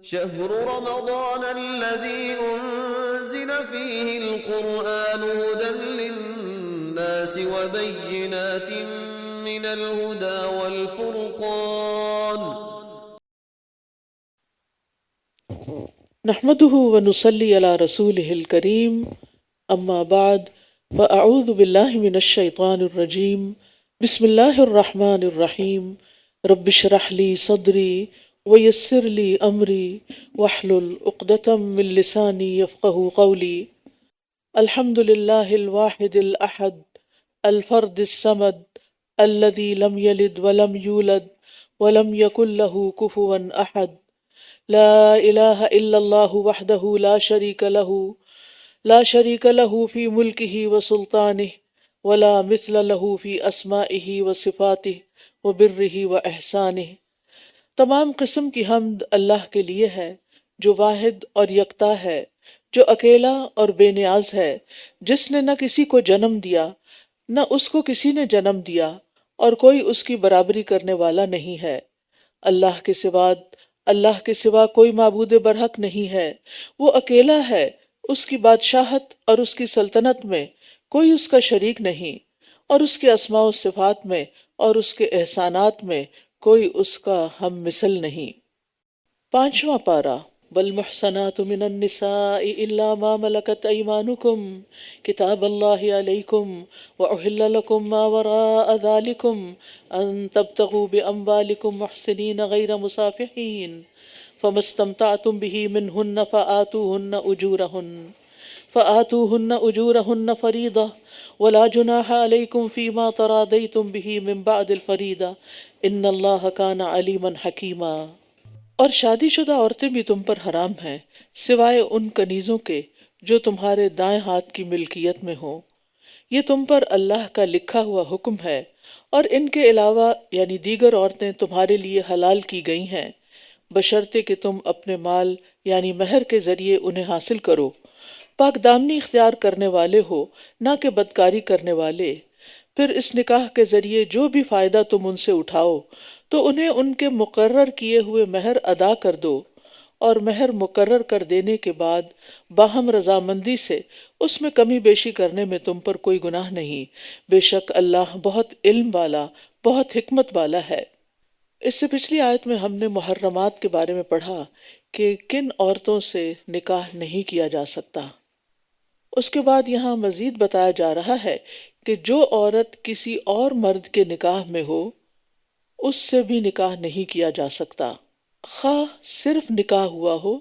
شهر رمضان الذي أنزل فيه القرآن هدى للناس وبينات من الهدى والفرقان نحمده ونصلي على رسوله الكريم اما بعد فاعوذ بالله من الشيطان الرجيم بسم الله الرحمن الرحيم رب اشرح لي صدري ويسر لي امري واحلل عقدة من لساني يفقهوا قولي الحمد لله الواحد الاحد الفرد الصمد الذي لم يلد ولم يولد ولم يكن له كفوا احد لا الہ الا اللہ وحدہ لا شریک له فی ملکہ وسلطانہ ولا مثل له فی اسمائہ وصفاتہ وبرہ واحسانہ۔ تمام قسم کی حمد اللہ کے لیے ہے جو واحد اور یکتا ہے، جو اکیلا اور بے نیاز ہے، جس نے نہ کسی کو جنم دیا نہ اس کو کسی نے جنم دیا، اور کوئی اس کی برابری کرنے والا نہیں ہے۔ اللہ کے سوا کوئی معبود برحق نہیں ہے، وہ اکیلا ہے، اس کی بادشاہت اور اس کی سلطنت میں کوئی اس کا شریک نہیں، اور اس کے اسماء و صفات میں اور اس کے احسانات میں کوئی اس کا ہم مثل نہیں۔ 5واں پارہ والمحصنات من النساء الا ما ملكت ايمانكم كتاب الله عليكم واحل لكم ما وراء ذلكم ان تبتغوا باموالكم محسنين غير مسافحين فما استمتعتم به منهن فآتوهن أجورهن فريضة ولا جناح عليكم فيما تراضيتم به من بعد الفريضة إن الله كان عليما حكيما۔ اور شادی شدہ عورتیں بھی تم پر حرام ہیں سوائے ان کنیزوں کے جو تمہارے دائیں ہاتھ کی ملکیت میں ہوں، یہ تم پر اللہ کا لکھا ہوا حکم ہے، اور ان کے علاوہ یعنی دیگر عورتیں تمہارے لیے حلال کی گئی ہیں بشرطے کہ تم اپنے مال یعنی مہر کے ذریعے انہیں حاصل کرو، پاک دامنی اختیار کرنے والے ہو نہ کہ بدکاری کرنے والے۔ پھر اس نکاح کے ذریعے جو بھی فائدہ تم ان سے اٹھاؤ تو انہیں ان کے مقرر کیے ہوئے مہر ادا کر دو، اور مہر مقرر کر دینے کے بعد باہم رضامندی سے اس میں کمی بیشی کرنے میں تم پر کوئی گناہ نہیں، بے شک اللہ بہت علم والا بہت حکمت والا ہے۔ اس سے پچھلی آیت میں ہم نے محرمات کے بارے میں پڑھا کہ کن عورتوں سے نکاح نہیں کیا جا سکتا۔ اس کے بعد یہاں مزید بتایا جا رہا ہے کہ جو عورت کسی اور مرد کے نکاح میں ہو اس سے بھی نکاح نہیں کیا جا سکتا، خواہ صرف نکاح ہوا ہو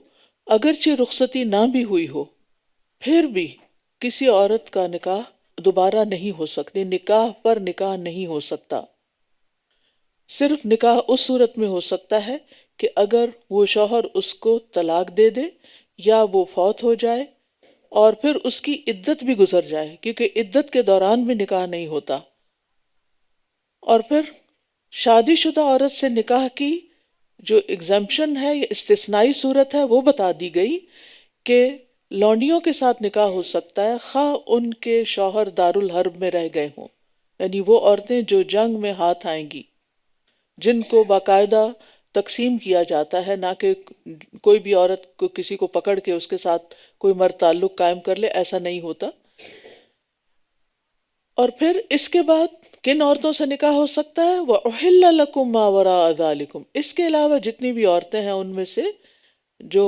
اگرچہ رخصتی نہ بھی ہوئی ہو، پھر بھی کسی عورت کا نکاح دوبارہ نہیں ہو سکتی، نکاح پر نکاح نہیں ہو سکتا۔ صرف نکاح اس صورت میں ہو سکتا ہے کہ اگر وہ شوہر اس کو طلاق دے دے یا وہ فوت ہو جائے اور پھر اس کی عدت بھی گزر جائے، کیونکہ عدت کے دوران بھی نکاح نہیں ہوتا۔ اور پھر شادی شدہ عورت سے نکاح کی جو ایگزمپشن ہے یا استثنائی صورت ہے وہ بتا دی گئی کہ لونڈیوں کے ساتھ نکاح ہو سکتا ہے خواہ ان کے شوہر دارالحرب میں رہ گئے ہوں، یعنی وہ عورتیں جو جنگ میں ہاتھ آئیں گی، جن کو باقاعدہ تقسیم کیا جاتا ہے، نہ کہ کوئی بھی عورت کو کسی کو پکڑ کے اس کے ساتھ کوئی مرد تعلق قائم کر لے، ایسا نہیں ہوتا۔ اور پھر اس کے بعد کن عورتوں سے نکاح ہو سکتا ہے؟ وَأُحِلَّ لَكُم مَّا وَرَاءَ ذَلِكُم، اس کے علاوہ جتنی بھی عورتیں ہیں ان میں سے جو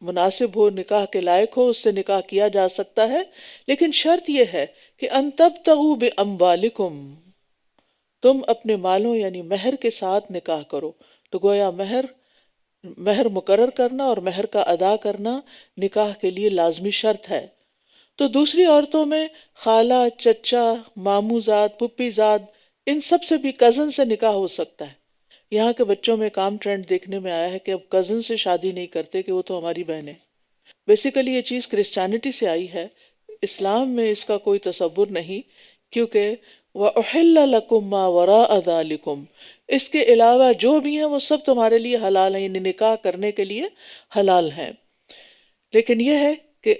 مناسب ہو، نکاح کے لائق ہو، اس سے نکاح کیا جا سکتا ہے، لیکن شرط یہ ہے کہ ان تبتغوا باموالکم، تم اپنے مالوں یعنی مہر کے ساتھ نکاح کرو۔ تو گویا مہر مقرر کرنا اور مہر کا ادا کرنا نکاح کے لیے لازمی شرط ہے۔ تو دوسری عورتوں میں خالہ، چچا، ماموں زاد، پھپھی زاد، ان سب سے بھی کزن سے نکاح ہو سکتا ہے۔ یہاں کے بچوں میں ایک عام ٹرینڈ دیکھنے میں آیا ہے کہ اب کزن سے شادی نہیں کرتے کہ وہ تو ہماری بہن ہے۔ بیسیکلی یہ چیز کرسچینٹی سے آئی ہے، اسلام میں اس کا کوئی تصور نہیں، کیونکہ وَأُحِلَّ لَكُم مَّا وَرَاءَ ذَلِكُم، اس کے علاوہ جو بھی ہیں وہ سب تمہارے لیے حلال ہیں، یعنی نکاح کرنے کے لیے حلال ہیں۔ لیکن یہ ہے کہ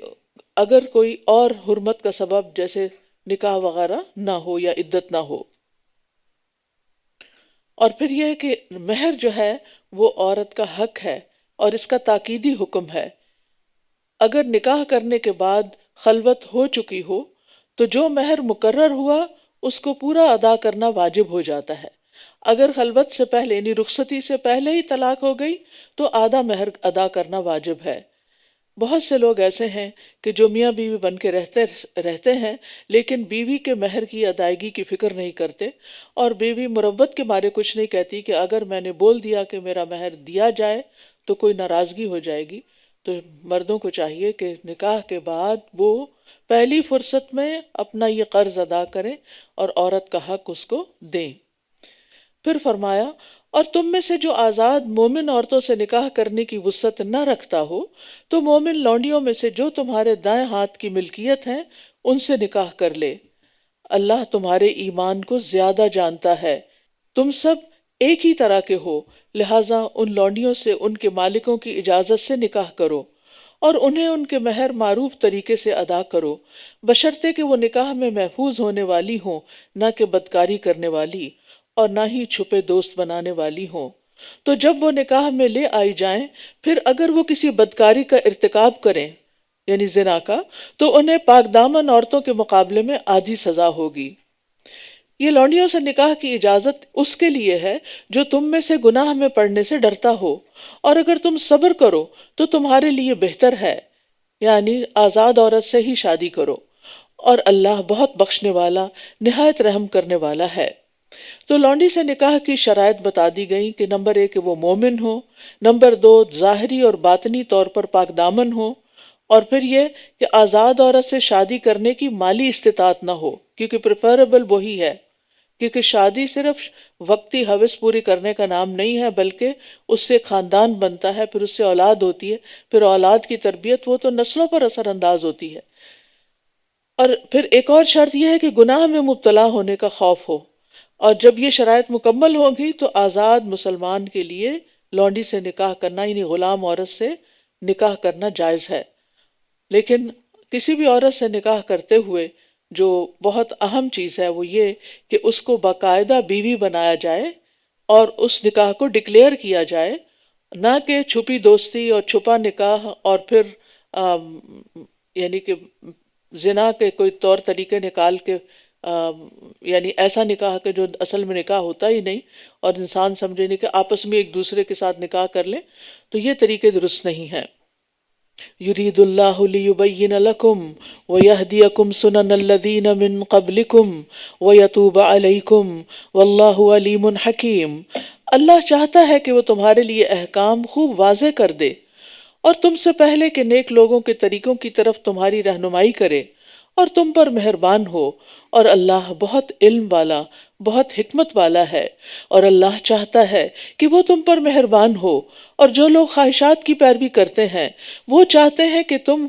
اگر کوئی اور حرمت کا سبب جیسے نکاح وغیرہ نہ ہو یا عدت نہ ہو۔ اور پھر یہ ہے کہ مہر جو ہے وہ عورت کا حق ہے اور اس کا تاکیدی حکم ہے۔ اگر نکاح کرنے کے بعد خلوت ہو چکی ہو تو جو مہر مقرر ہوا اس کو پورا ادا کرنا واجب ہو جاتا ہے۔ اگر خلوت سے پہلے یعنی رخصتی سے پہلے ہی طلاق ہو گئی تو آدھا مہر ادا کرنا واجب ہے۔ بہت سے لوگ ایسے ہیں کہ جو میاں بیوی بن کے رہتے ہیں لیکن بیوی کے مہر کی ادائیگی کی فکر نہیں کرتے، اور بیوی مروت کے مارے کچھ نہیں کہتی کہ اگر میں نے بول دیا کہ میرا مہر دیا جائے تو کوئی ناراضگی ہو جائے گی۔ تو مردوں کو چاہیے کہ نکاح کے بعد وہ پہلی فرصت میں اپنا یہ قرض ادا کریں اور عورت کا حق اس کو دیں۔ پھر فرمایا، اور تم میں سے جو آزاد مومن عورتوں سے نکاح کرنے کی وسعت نہ رکھتا ہو تو مومن لونڈیوں میں سے جو تمہارے دائیں ہاتھ کی ملکیت ہیں ان سے نکاح کر لے۔ اللہ تمہارے ایمان کو زیادہ جانتا ہے۔ تم سب ایک ہی طرح کے ہو، لہٰذا ان لونڈیوں سے ان کے مالکوں کی اجازت سے نکاح کرو اور انہیں ان کے مہر معروف طریقے سے ادا کرو، بشرطے کہ وہ نکاح میں محفوظ ہونے والی ہوں، نہ کہ بدکاری کرنے والی اور نہ ہی چھپے دوست بنانے والی ہوں۔ تو جب وہ نکاح میں لے آئی جائیں پھر اگر وہ کسی بدکاری کا ارتکاب کریں یعنی زنا کا، تو انہیں پاک دامن عورتوں کے مقابلے میں آدھی سزا ہوگی۔ یہ لونڈیوں سے نکاح کی اجازت اس کے لیے ہے جو تم میں سے گناہ میں پڑنے سے ڈرتا ہو، اور اگر تم صبر کرو تو تمہارے لیے بہتر ہے، یعنی آزاد عورت سے ہی شادی کرو، اور اللہ بہت بخشنے والا نہایت رحم کرنے والا ہے۔ تو لونڈی سے نکاح کی شرائط بتا دی گئیں کہ نمبر 1 کہ وہ مومن ہو، نمبر 2 ظاہری اور باطنی طور پر پاک دامن ہو، اور پھر یہ کہ آزاد عورت سے شادی کرنے کی مالی استطاعت نہ ہو، کیونکہ پریفریبل وہی ہے، کیونکہ شادی صرف وقتی ہوس پوری کرنے کا نام نہیں ہے، بلکہ اس سے خاندان بنتا ہے، پھر اس سے اولاد ہوتی ہے، پھر اولاد کی تربیت وہ تو نسلوں پر اثر انداز ہوتی ہے۔ اور پھر ایک اور شرط یہ ہے کہ گناہ میں مبتلا ہونے کا خوف ہو، اور جب یہ شرائط مکمل ہوں گی تو آزاد مسلمان کے لیے لونڈی سے نکاح کرنا یعنی غلام عورت سے نکاح کرنا جائز ہے۔ لیکن کسی بھی عورت سے نکاح کرتے ہوئے جو بہت اہم چیز ہے وہ یہ کہ اس کو باقاعدہ بیوی بنایا جائے اور اس نکاح کو ڈکلیئر کیا جائے، نہ کہ چھپی دوستی اور چھپا نکاح اور پھر یعنی کہ زنا کے کوئی طور طریقے نکال کے یعنی ایسا نکاح کہ جو اصل میں نکاح ہوتا ہی نہیں اور انسان سمجھے نہیں کہ آپس میں ایک دوسرے کے ساتھ نکاح کر لیں، تو یہ طریقے درست نہیں ہیں۔ یرید اللہ لیبین لکم ویہدیکم سنن الذین من قبلکم ویتوب علیکم واللہ علیم حکیم۔ اللہ چاہتا ہے کہ وہ تمہارے لیے احکام خوب واضح کر دے اور تم سے پہلے کے نیک لوگوں کے طریقوں کی طرف تمہاری رہنمائی کرے اور تم پر مہربان ہو، اور اللہ بہت علم والا بہت حکمت والا ہے۔ اور اللہ چاہتا ہے کہ وہ تم پر مہربان ہو، اور جو لوگ خواہشات کی پیروی کرتے ہیں وہ چاہتے ہیں کہ تم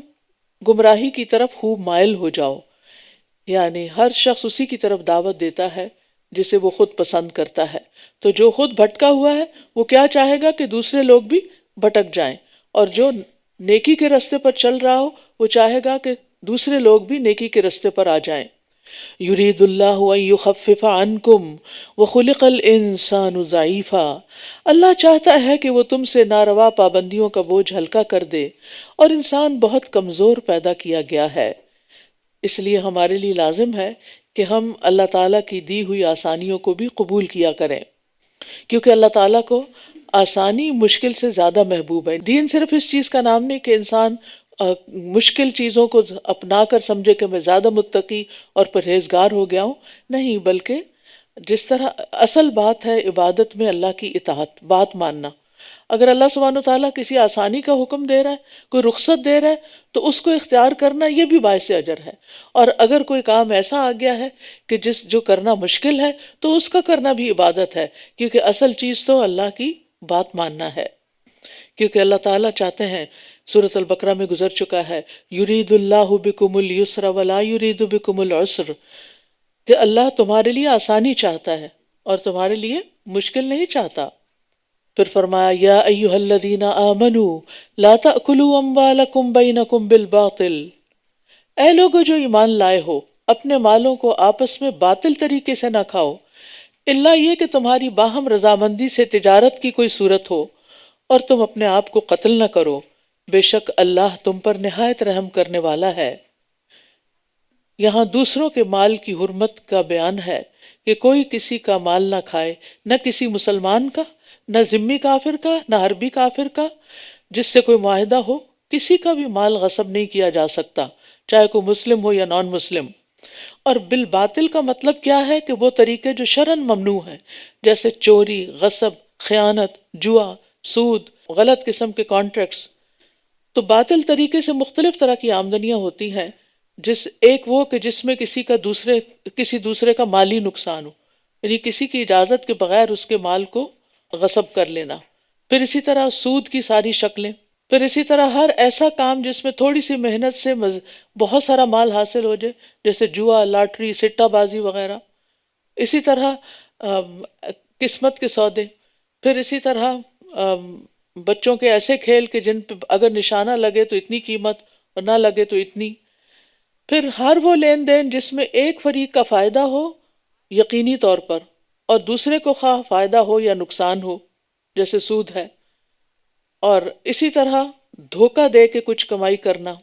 گمراہی کی طرف خوب مائل ہو جاؤ، یعنی ہر شخص اسی کی طرف دعوت دیتا ہے جسے وہ خود پسند کرتا ہے، تو جو خود بھٹکا ہوا ہے وہ کیا چاہے گا کہ دوسرے لوگ بھی بھٹک جائیں، اور جو نیکی کے راستے پر چل رہا ہو وہ چاہے گا کہ دوسرے لوگ بھی نیکی کے راستے پر آ جائیں۔ یرید اللہ ان یخفف عنکم وخلق الانسان ضعیفا۔ اللہ چاہتا ہے کہ وہ تم سے ناروا پابندیوں کا بوجھ ہلکا کر دے، اور انسان بہت کمزور پیدا کیا گیا ہے۔ اس لیے ہمارے لیے لازم ہے کہ ہم اللہ تعالیٰ کی دی ہوئی آسانیوں کو بھی قبول کیا کریں، کیونکہ اللہ تعالیٰ کو آسانی مشکل سے زیادہ محبوب ہے۔ دین صرف اس چیز کا نام نہیں کہ انسان مشکل چیزوں کو اپنا کر سمجھے کہ میں زیادہ متقی اور پرہیزگار ہو گیا ہوں، نہیں، بلکہ جس طرح اصل بات ہے عبادت میں اللہ کی اطاعت، بات ماننا۔ اگر اللہ سبحانہ وتعالیٰ کسی آسانی کا حکم دے رہا ہے، کوئی رخصت دے رہا ہے، تو اس کو اختیار کرنا یہ بھی باعث اجر ہے، اور اگر کوئی کام ایسا آ گیا ہے کہ جو کرنا مشکل ہے تو اس کا کرنا بھی عبادت ہے، کیونکہ اصل چیز تو اللہ کی بات ماننا ہے۔ کیونکہ اللہ تعالیٰ چاہتے ہیں، سورۃ البقرہ میں گزر چکا ہے، یرید اللہ بکم اليسر ولا یرید بکم العسر، کہ اللہ تمہارے لیے آسانی چاہتا ہے اور تمہارے لیے مشکل نہیں چاہتا۔ پھر فرمایا، یا ایھا الذین آمنوا لا تأکلوا اموالکم بینکم بالباطل، اے لوگو جو ایمان لائے ہو، اپنے مالوں کو آپس میں باطل طریقے سے نہ کھاؤ، الا یہ کہ تمہاری باہم رضامندی سے تجارت کی کوئی صورت ہو، اور تم اپنے آپ کو قتل نہ کرو، بے شک اللہ تم پر نہایت رحم کرنے والا ہے۔ یہاں دوسروں کے مال کی حرمت کا بیان ہے کہ کوئی کسی کا مال نہ کھائے، نہ کسی مسلمان کا، نہ ذمی کافر کا، نہ حربی کافر کا جس سے کوئی معاہدہ ہو۔ کسی کا بھی مال غصب نہیں کیا جا سکتا، چاہے کوئی مسلم ہو یا نان مسلم۔ اور بالباطل کا مطلب کیا ہے کہ وہ طریقے جو شرعاً ممنوع ہیں، جیسے چوری، غصب، خیانت، جوا، سود، غلط قسم کے کانٹریکٹس۔ تو باطل طریقے سے مختلف طرح کی آمدنیاں ہوتی ہیں، ایک وہ کہ جس میں کسی دوسرے کا مالی نقصان ہو، یعنی کسی کی اجازت کے بغیر اس کے مال کو غصب کر لینا۔ پھر اسی طرح سود کی ساری شکلیں، پھر اسی طرح ہر ایسا کام جس میں تھوڑی سی محنت سے بہت سارا مال حاصل ہو جائے، جیسے جوا، لاٹری، سٹہ بازی وغیرہ۔ اسی طرح قسمت کے سودے، پھر اسی طرح بچوں کے ایسے کھیل کہ جن پہ اگر نشانہ لگے تو اتنی قیمت اور نہ لگے تو اتنی۔ پھر ہر وہ لین دین جس میں ایک فریق کا فائدہ ہو یقینی طور پر اور دوسرے کو خواہ فائدہ ہو یا نقصان ہو، جیسے سود ہے۔ اور اسی طرح دھوکہ دے کے کچھ کمائی کرنا،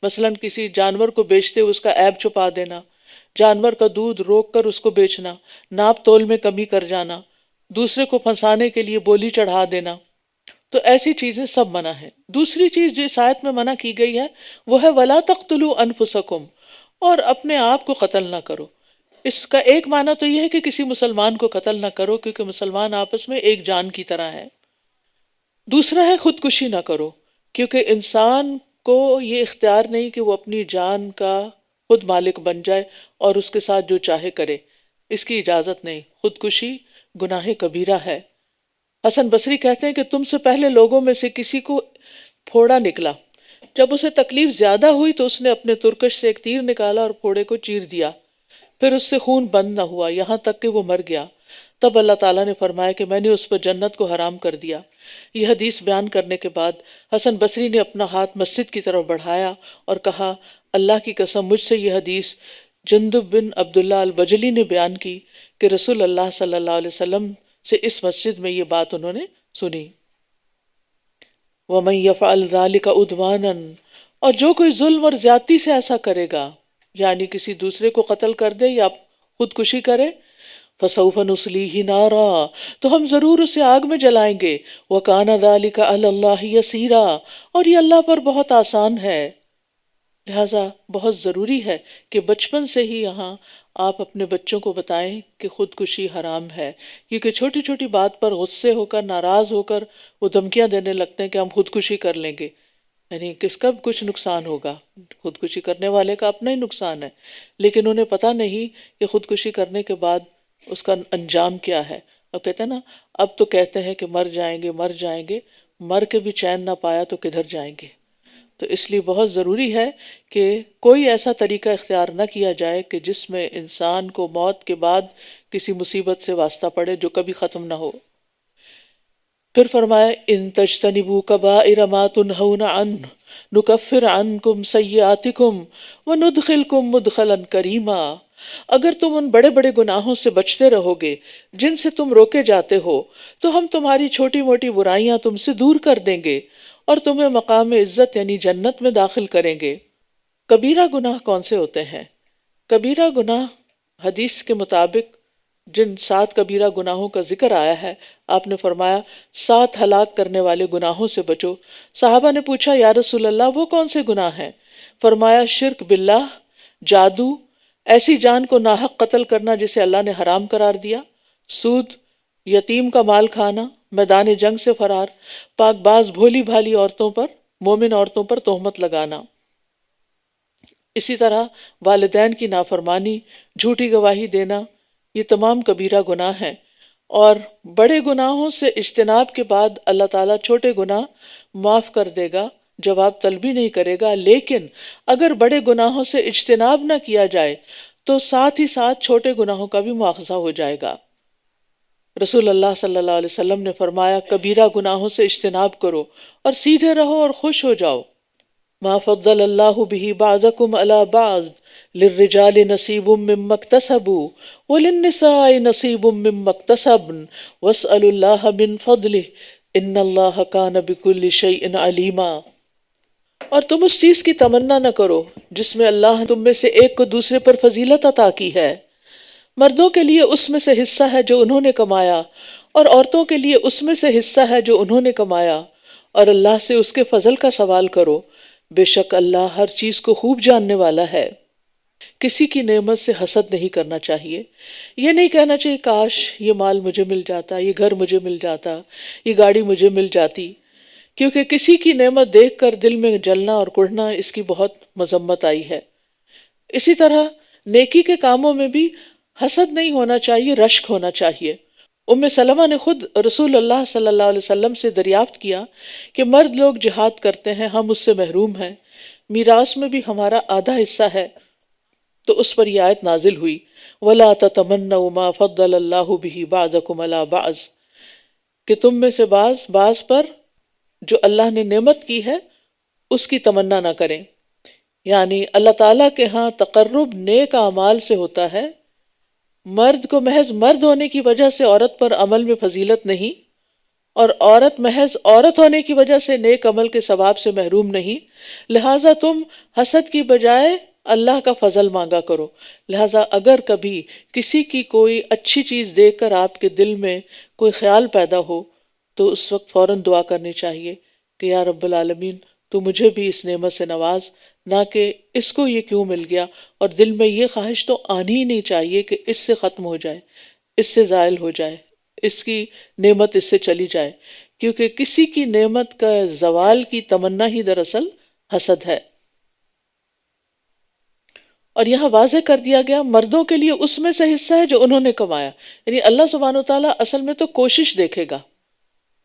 مثلا کسی جانور کو بیچتے ہوئے اس کا عیب چھپا دینا، جانور کا دودھ روک کر اس کو بیچنا، ناپ تول میں کمی کر جانا، دوسرے کو پھنسانے کے لیے بولی چڑھا دینا، تو ایسی چیزیں سب منع ہیں۔ دوسری چیز جو اس آیت میں منع کی گئی ہے وہ ہے وَلَا تَقْتُلُوا أَنفُسَكُمْ، اور اپنے آپ کو قتل نہ کرو۔ اس کا ایک معنی تو یہ ہے کہ کسی مسلمان کو قتل نہ کرو، کیونکہ مسلمان آپس میں ایک جان کی طرح ہے۔ دوسرا ہے خودکشی نہ کرو، کیونکہ انسان کو یہ اختیار نہیں کہ وہ اپنی جان کا خود مالک بن جائے اور اس کے ساتھ جو چاہے کرے، اس کی اجازت نہیں۔ خودکشی گناہ کبیرہ ہے۔ حسن بصری کہتے ہیں کہ تم سے پہلے لوگوں میں سے کسی کو پھوڑا نکلا، جب اسے تکلیف زیادہ ہوئی تو اس نے اپنے ترکش سے ایک تیر نکالا اور پھوڑے کو چیر دیا، پھر اس سے خون بند نہ ہوا یہاں تک کہ وہ مر گیا۔ تب اللہ تعالیٰ نے فرمایا کہ میں نے اس پر جنت کو حرام کر دیا۔ یہ حدیث بیان کرنے کے بعد حسن بصری نے اپنا ہاتھ مسجد کی طرف بڑھایا اور کہا، اللہ کی قسم مجھ سے یہ حدیث جندب بن عبداللہ البجلی نے بیان کی کہ رسول اللہ صلی اللہ علیہ وسلم سے اس مسجد میں یہ بات انہوں نے سنی۔ وَمَن يَفْعَلْ ذَلِكَ عُدْوَانًا، اور جو کوئی ظلم اور زیادتی سے ایسا کرے گا، یعنی کسی دوسرے کو قتل کر دے یا خودکشی کرے، فَسَوْفَ نُصْلِيهِ نَارًا، تو ہم ضرور اسے آگ میں جلائیں گے، وَكَانَ ذَلِكَ عَلَى اللَّهِ يَسِيرًا، اور یہ اللہ پر بہت آسان ہے۔ لہٰذا بہت ضروری ہے کہ بچپن سے ہی یہاں آپ اپنے بچوں کو بتائیں کہ خودکشی حرام ہے، کیونکہ چھوٹی چھوٹی بات پر غصے ہو کر، ناراض ہو کر وہ دھمکیاں دینے لگتے ہیں کہ ہم خودکشی کر لیں گے۔ یعنی کس کا کچھ نقصان ہوگا، خودکشی کرنے والے کا اپنا ہی نقصان ہے، لیکن انہیں پتہ نہیں کہ خودکشی کرنے کے بعد اس کا انجام کیا ہے۔ اور کہتے ہیں نا، اب تو کہتے ہیں کہ مر جائیں گے، مر جائیں گے، مر کے بھی چین نہ پایا تو کدھر جائیں گے۔ تو اس لیے بہت ضروری ہے کہ کوئی ایسا طریقہ اختیار نہ کیا جائے کہ جس میں انسان کو موت کے بعد کسی مصیبت سے واسطہ پڑے جو کبھی ختم نہ ہو۔ پھر فرمایا ان تجتنبوا کبائر ما تنہون عنہ نکفر عنکم سیئاتکم وندخلکم مدخلا کریما، اگر تم ان بڑے بڑے گناہوں سے بچتے رہو گے جن سے تم روکے جاتے ہو تو ہم تمہاری چھوٹی موٹی برائیاں تم سے دور کر دیں گے اور تمہیں مقام عزت یعنی جنت میں داخل کریں گے۔ کبیرہ گناہ کون سے ہوتے ہیں؟ کبیرہ گناہ حدیث کے مطابق جن 7 کبیرہ گناہوں کا ذکر آیا ہے، آپ نے فرمایا 7 ہلاک کرنے والے گناہوں سے بچو۔ صحابہ نے پوچھا یا رسول اللہ وہ کون سے گناہ ہیں؟ فرمایا شرک باللہ، جادو، ایسی جان کو ناحق قتل کرنا جسے اللہ نے حرام قرار دیا، سود، یتیم کا مال کھانا، میدان جنگ سے فرار، پاک باز بھولی بھالی عورتوں پر، مومن عورتوں پر تہمت لگانا، اسی طرح والدین کی نافرمانی، جھوٹی گواہی دینا، یہ تمام کبیرہ گناہ ہیں۔ اور بڑے گناہوں سے اجتناب کے بعد اللہ تعالیٰ چھوٹے گناہ معاف کر دے گا، جواب طلبی نہیں کرے گا، لیکن اگر بڑے گناہوں سے اجتناب نہ کیا جائے تو ساتھ ہی ساتھ چھوٹے گناہوں کا بھی مواخذہ ہو جائے گا۔ رسول اللہ صلی اللہ علیہ وسلم نے فرمایا کبیرہ گناہوں سے اجتناب کرو اور سیدھے رہو اور خوش ہو جاؤ۔ ما فضل اللہ بہ بعضکم علی بعض للرجال نصیب مما اکتسبوا وللنساء نصیب مما اکتسبن واسألوا اللہ من فضلہ ان اللہ کان بکل شیء علیما۔ اور تم اس چیز کی تمنا نہ کرو جس میں اللہ تم میں سے ایک کو دوسرے پر فضیلت عطا کی ہے، مردوں کے لیے اس میں سے حصہ ہے جو انہوں نے کمایا، اور عورتوں کے لیے اس میں سے حصہ ہے جو انہوں نے کمایا، اور اللہ سے اس کے فضل کا سوال کرو، بے شک اللہ ہر چیز کو خوب جاننے والا ہے۔ کسی کی نعمت سے حسد نہیں کرنا چاہیے، یہ نہیں کہنا چاہیے کاش یہ مال مجھے مل جاتا، یہ گھر مجھے مل جاتا، یہ گاڑی مجھے مل جاتی، کیونکہ کسی کی نعمت دیکھ کر دل میں جلنا اور کڑھنا اس کی بہت مذمت آئی ہے۔ اسی طرح نیکی کے کاموں میں بھی حسد نہیں ہونا چاہیے، رشک ہونا چاہیے۔ ام سلمہ نے خود رسول اللہ صلی اللہ علیہ وسلم سے دریافت کیا کہ مرد لوگ جہاد کرتے ہیں، ہم اس سے محروم ہیں، میراث میں بھی ہمارا آدھا حصہ ہے، تو اس پر یہ آیت نازل ہوئی وَلَا تَتَمَنَّوْا مَا فَضَّلَ اللَّهُ بِهِ بَعْضَكُمْ عَلَى بَعْضٍ، کہ تم میں سے بعض پر جو اللہ نے نعمت کی ہے اس کی تمنا نہ کریں۔ یعنی اللہ تعالیٰ کے ہاں تقرب نیک اعمال سے ہوتا ہے، مرد کو محض مرد ہونے کی وجہ سے عورت پر عمل میں فضیلت نہیں، اور عورت محض عورت ہونے کی وجہ سے نیک عمل کے ثواب سے محروم نہیں، لہٰذا تم حسد کی بجائے اللہ کا فضل مانگا کرو۔ لہٰذا اگر کبھی کسی کی کوئی اچھی چیز دیکھ کر آپ کے دل میں کوئی خیال پیدا ہو تو اس وقت فوراً دعا کرنی چاہیے کہ یا رب العالمین تو مجھے بھی اس نعمت سے نواز، نہ کہ اس کو یہ کیوں مل گیا، اور دل میں یہ خواہش تو آنی ہی نہیں چاہیے کہ اس سے ختم ہو جائے، اس سے زائل ہو جائے، اس کی نعمت اس سے چلی جائے، کیونکہ کسی کی نعمت کا زوال کی تمنا ہی دراصل حسد ہے۔ اور یہاں واضح کر دیا گیا مردوں کے لیے اس میں سے حصہ ہے جو انہوں نے کمایا، یعنی اللہ سبحانہ و تعالیٰ اصل میں تو کوشش دیکھے گا،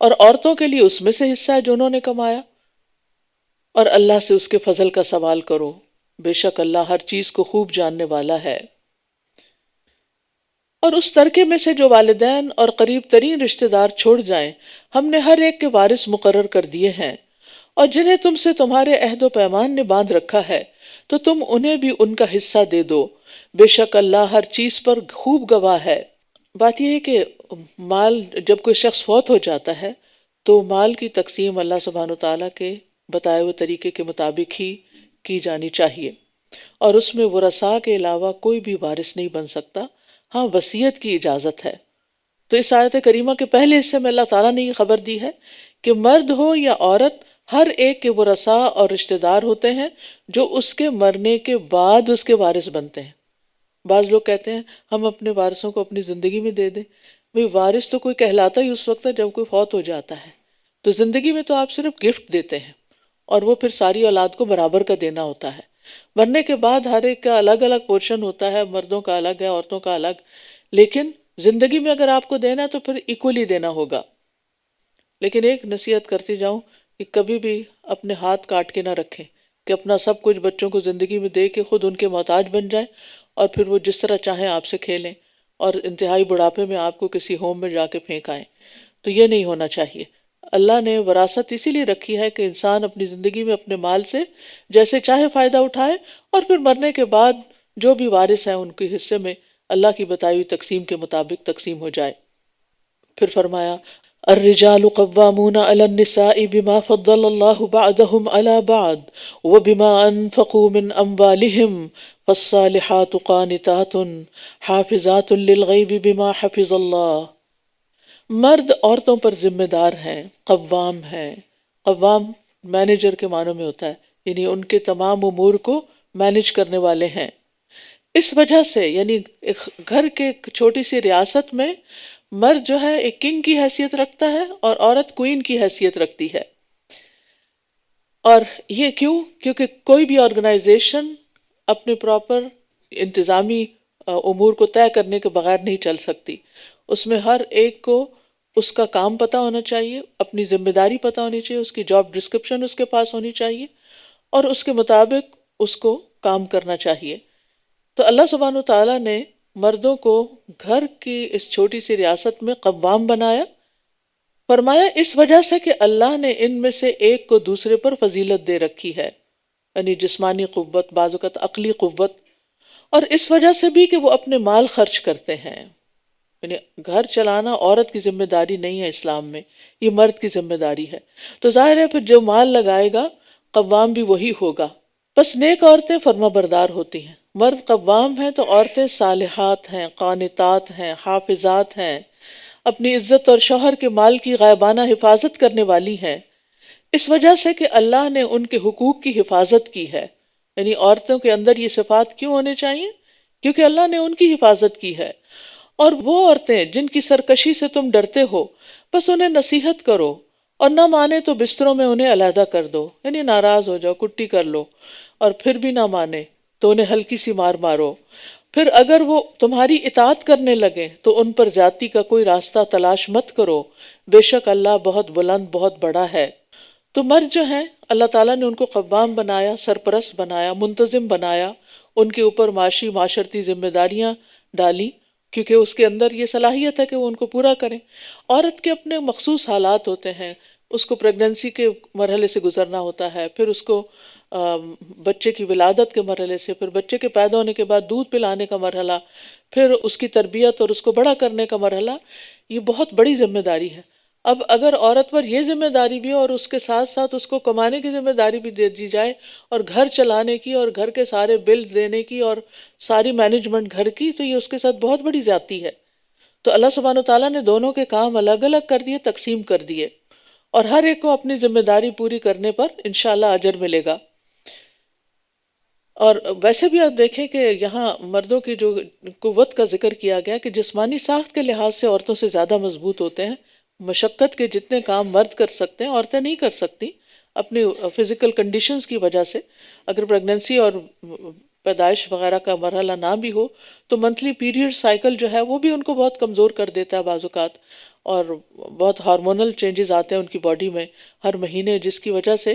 اور عورتوں کے لیے اس میں سے حصہ ہے جو انہوں نے کمایا، اور اللہ سے اس کے فضل کا سوال کرو، بے شک اللہ ہر چیز کو خوب جاننے والا ہے۔ اور اس ترکے میں سے جو والدین اور قریب ترین رشتہ دار چھوڑ جائیں ہم نے ہر ایک کے وارث مقرر کر دیے ہیں، اور جنہیں تم سے تمہارے عہد و پیمان نے باندھ رکھا ہے تو تم انہیں بھی ان کا حصہ دے دو، بے شک اللہ ہر چیز پر خوب گواہ ہے۔ بات یہ ہے کہ مال جب کوئی شخص فوت ہو جاتا ہے تو مال کی تقسیم اللہ سبحانہ وتعالیٰ کے بتائے ہوئے طریقے کے مطابق ہی کی جانی چاہیے، اور اس میں ورثاء کے علاوہ کوئی بھی وارث نہیں بن سکتا، ہاں وصیت کی اجازت ہے۔ تو اس آیت کریمہ کے پہلے حصے میں اللہ تعالیٰ نے یہ خبر دی ہے کہ مرد ہو یا عورت ہر ایک کے ورثاء اور رشتہ دار ہوتے ہیں جو اس کے مرنے کے بعد اس کے وارث بنتے ہیں۔ بعض لوگ کہتے ہیں ہم اپنے وارثوں کو اپنی زندگی میں دے دیں، بھئی وارث تو کوئی کہلاتا ہی اس وقت ہے جب کوئی فوت ہو جاتا ہے، تو زندگی میں تو آپ صرف گفٹ دیتے ہیں، اور وہ پھر ساری اولاد کو برابر کا دینا ہوتا ہے۔ مرنے کے بعد ہر ایک کا الگ الگ پورشن ہوتا ہے، مردوں کا الگ ہے، عورتوں کا الگ، لیکن زندگی میں اگر آپ کو دینا ہے تو پھر ایکولی دینا ہوگا۔ لیکن ایک نصیحت کرتی جاؤں کہ کبھی بھی اپنے ہاتھ کاٹ کے نہ رکھیں کہ اپنا سب کچھ بچوں کو زندگی میں دے کے خود ان کے محتاج بن جائیں اور پھر وہ جس طرح چاہیں آپ سے کھیلیں اور انتہائی بڑھاپے میں آپ کو کسی ہوم میں جا کے پھینک آئیں، تو یہ نہیں ہونا چاہیے۔ اللہ نے وراثت اسی لیے رکھی ہے کہ انسان اپنی زندگی میں اپنے مال سے جیسے چاہے فائدہ اٹھائے، اور پھر مرنے کے بعد جو بھی وارث ہیں ان کے حصے میں اللہ کی بتائی ہوئی تقسیم کے مطابق تقسیم ہو جائے۔ پھر فرمایا الرجال قوامون علی النساء بما فضل اللہ بعضهم علی بعض وبما انفقوا من اموالهم فالصالحات قانتات حافظات للغیب بما حفظ اللہ۔ مرد عورتوں پر ذمہ دار ہیں، قوام ہیں۔ قوام مینیجر کے معنوں میں ہوتا ہے، یعنی ان کے تمام امور کو مینیج کرنے والے ہیں۔ اس وجہ سے یعنی ایک گھر کے ایک چھوٹی سی ریاست میں مرد جو ہے ایک کنگ کی حیثیت رکھتا ہے اور عورت کوئین کی حیثیت رکھتی ہے۔ اور یہ کیوں؟ کیونکہ کوئی بھی آرگنائزیشن اپنے پراپر انتظامی امور کو طے کرنے کے بغیر نہیں چل سکتی۔ اس میں ہر ایک کو اس کا کام پتہ ہونا چاہیے، اپنی ذمہ داری پتہ ہونی چاہیے، اس کی جاب ڈسکرپشن اس کے پاس ہونی چاہیے، اور اس کے مطابق اس کو کام کرنا چاہیے۔ تو اللہ سبحانہ وتعالیٰ نے مردوں کو گھر کی اس چھوٹی سی ریاست میں قوام بنایا، فرمایا اس وجہ سے کہ اللہ نے ان میں سے ایک کو دوسرے پر فضیلت دے رکھی ہے، یعنی جسمانی قوت، بعض اوقات عقلی قوت، اور اس وجہ سے بھی کہ وہ اپنے مال خرچ کرتے ہیں۔ یعنی گھر چلانا عورت کی ذمہ داری نہیں ہے اسلام میں، یہ مرد کی ذمہ داری ہے. تو ظاہر ہے پھر جو مال لگائے گا قوام بھی وہی ہوگا. بس نیک عورتیں فرما بردار ہوتی ہیں. مرد قوام ہیں تو عورتیں صالحات ہیں، قانتات ہیں، حافظات ہیں، اپنی عزت اور شوہر کے مال کی غائبانہ حفاظت کرنے والی ہیں، اس وجہ سے کہ اللہ نے ان کے حقوق کی حفاظت کی ہے. یعنی عورتوں کے اندر یہ صفات کیوں ہونے چاہیے؟ کیونکہ اللہ نے ان کی حفاظت کی ہے. اور وہ عورتیں جن کی سرکشی سے تم ڈرتے ہو، بس انہیں نصیحت کرو، اور نہ مانے تو بستروں میں انہیں علیحدہ کر دو. یعنی ناراض ہو جاؤ، کٹی کر لو، اور پھر بھی نہ مانے تو انہیں ہلکی سی مار مارو. پھر اگر وہ تمہاری اطاعت کرنے لگے تو ان پر زیادتی کا کوئی راستہ تلاش مت کرو، بے شک اللہ بہت بلند بہت بڑا ہے. تو مرد جو ہیں اللہ تعالیٰ نے ان کو قوام بنایا، سرپرست بنایا، منتظم بنایا، ان کے اوپر معاشی معاشرتی ذمہ داریاں ڈالی، کیونکہ اس کے اندر یہ صلاحیت ہے کہ وہ ان کو پورا کریں. عورت کے اپنے مخصوص حالات ہوتے ہیں، اس کو پریگننسی کے مرحلے سے گزرنا ہوتا ہے، پھر اس کو بچے کی ولادت کے مرحلے سے، پھر بچے کے پیدا ہونے کے بعد دودھ پلانے کا مرحلہ، پھر اس کی تربیت اور اس کو بڑا کرنے کا مرحلہ. یہ بہت بڑی ذمہ داری ہے. اب اگر عورت پر یہ ذمہ داری بھی اور اس کے ساتھ ساتھ اس کو کمانے کی ذمہ داری بھی دے دی جائے، اور گھر چلانے کی اور گھر کے سارے بل دینے کی اور ساری مینجمنٹ گھر کی، تو یہ اس کے ساتھ بہت بڑی زیادتی ہے. تو اللہ سبحانہ وتعالیٰ نے دونوں کے کام الگ الگ کر دیے، تقسیم کر دیے، اور ہر ایک کو اپنی ذمہ داری پوری کرنے پر انشاءاللہ اجر ملے گا. اور ویسے بھی آپ دیکھیں کہ یہاں مردوں کی جو قوت کا ذکر کیا گیا کہ جسمانی ساخت کے لحاظ سے عورتوں سے زیادہ مضبوط ہوتے ہیں. مشقت کے جتنے کام مرد کر سکتے ہیں عورتیں نہیں کر سکتی اپنی فزیکل کنڈیشنز کی وجہ سے. اگر پریگننسی اور پیدائش وغیرہ کا مرحلہ نہ بھی ہو تو منتھلی پیریڈ سائیکل جو ہے وہ بھی ان کو بہت کمزور کر دیتا ہے بعض اوقات، اور بہت ہارمونل چینجز آتے ہیں ان کی باڈی میں ہر مہینے، جس کی وجہ سے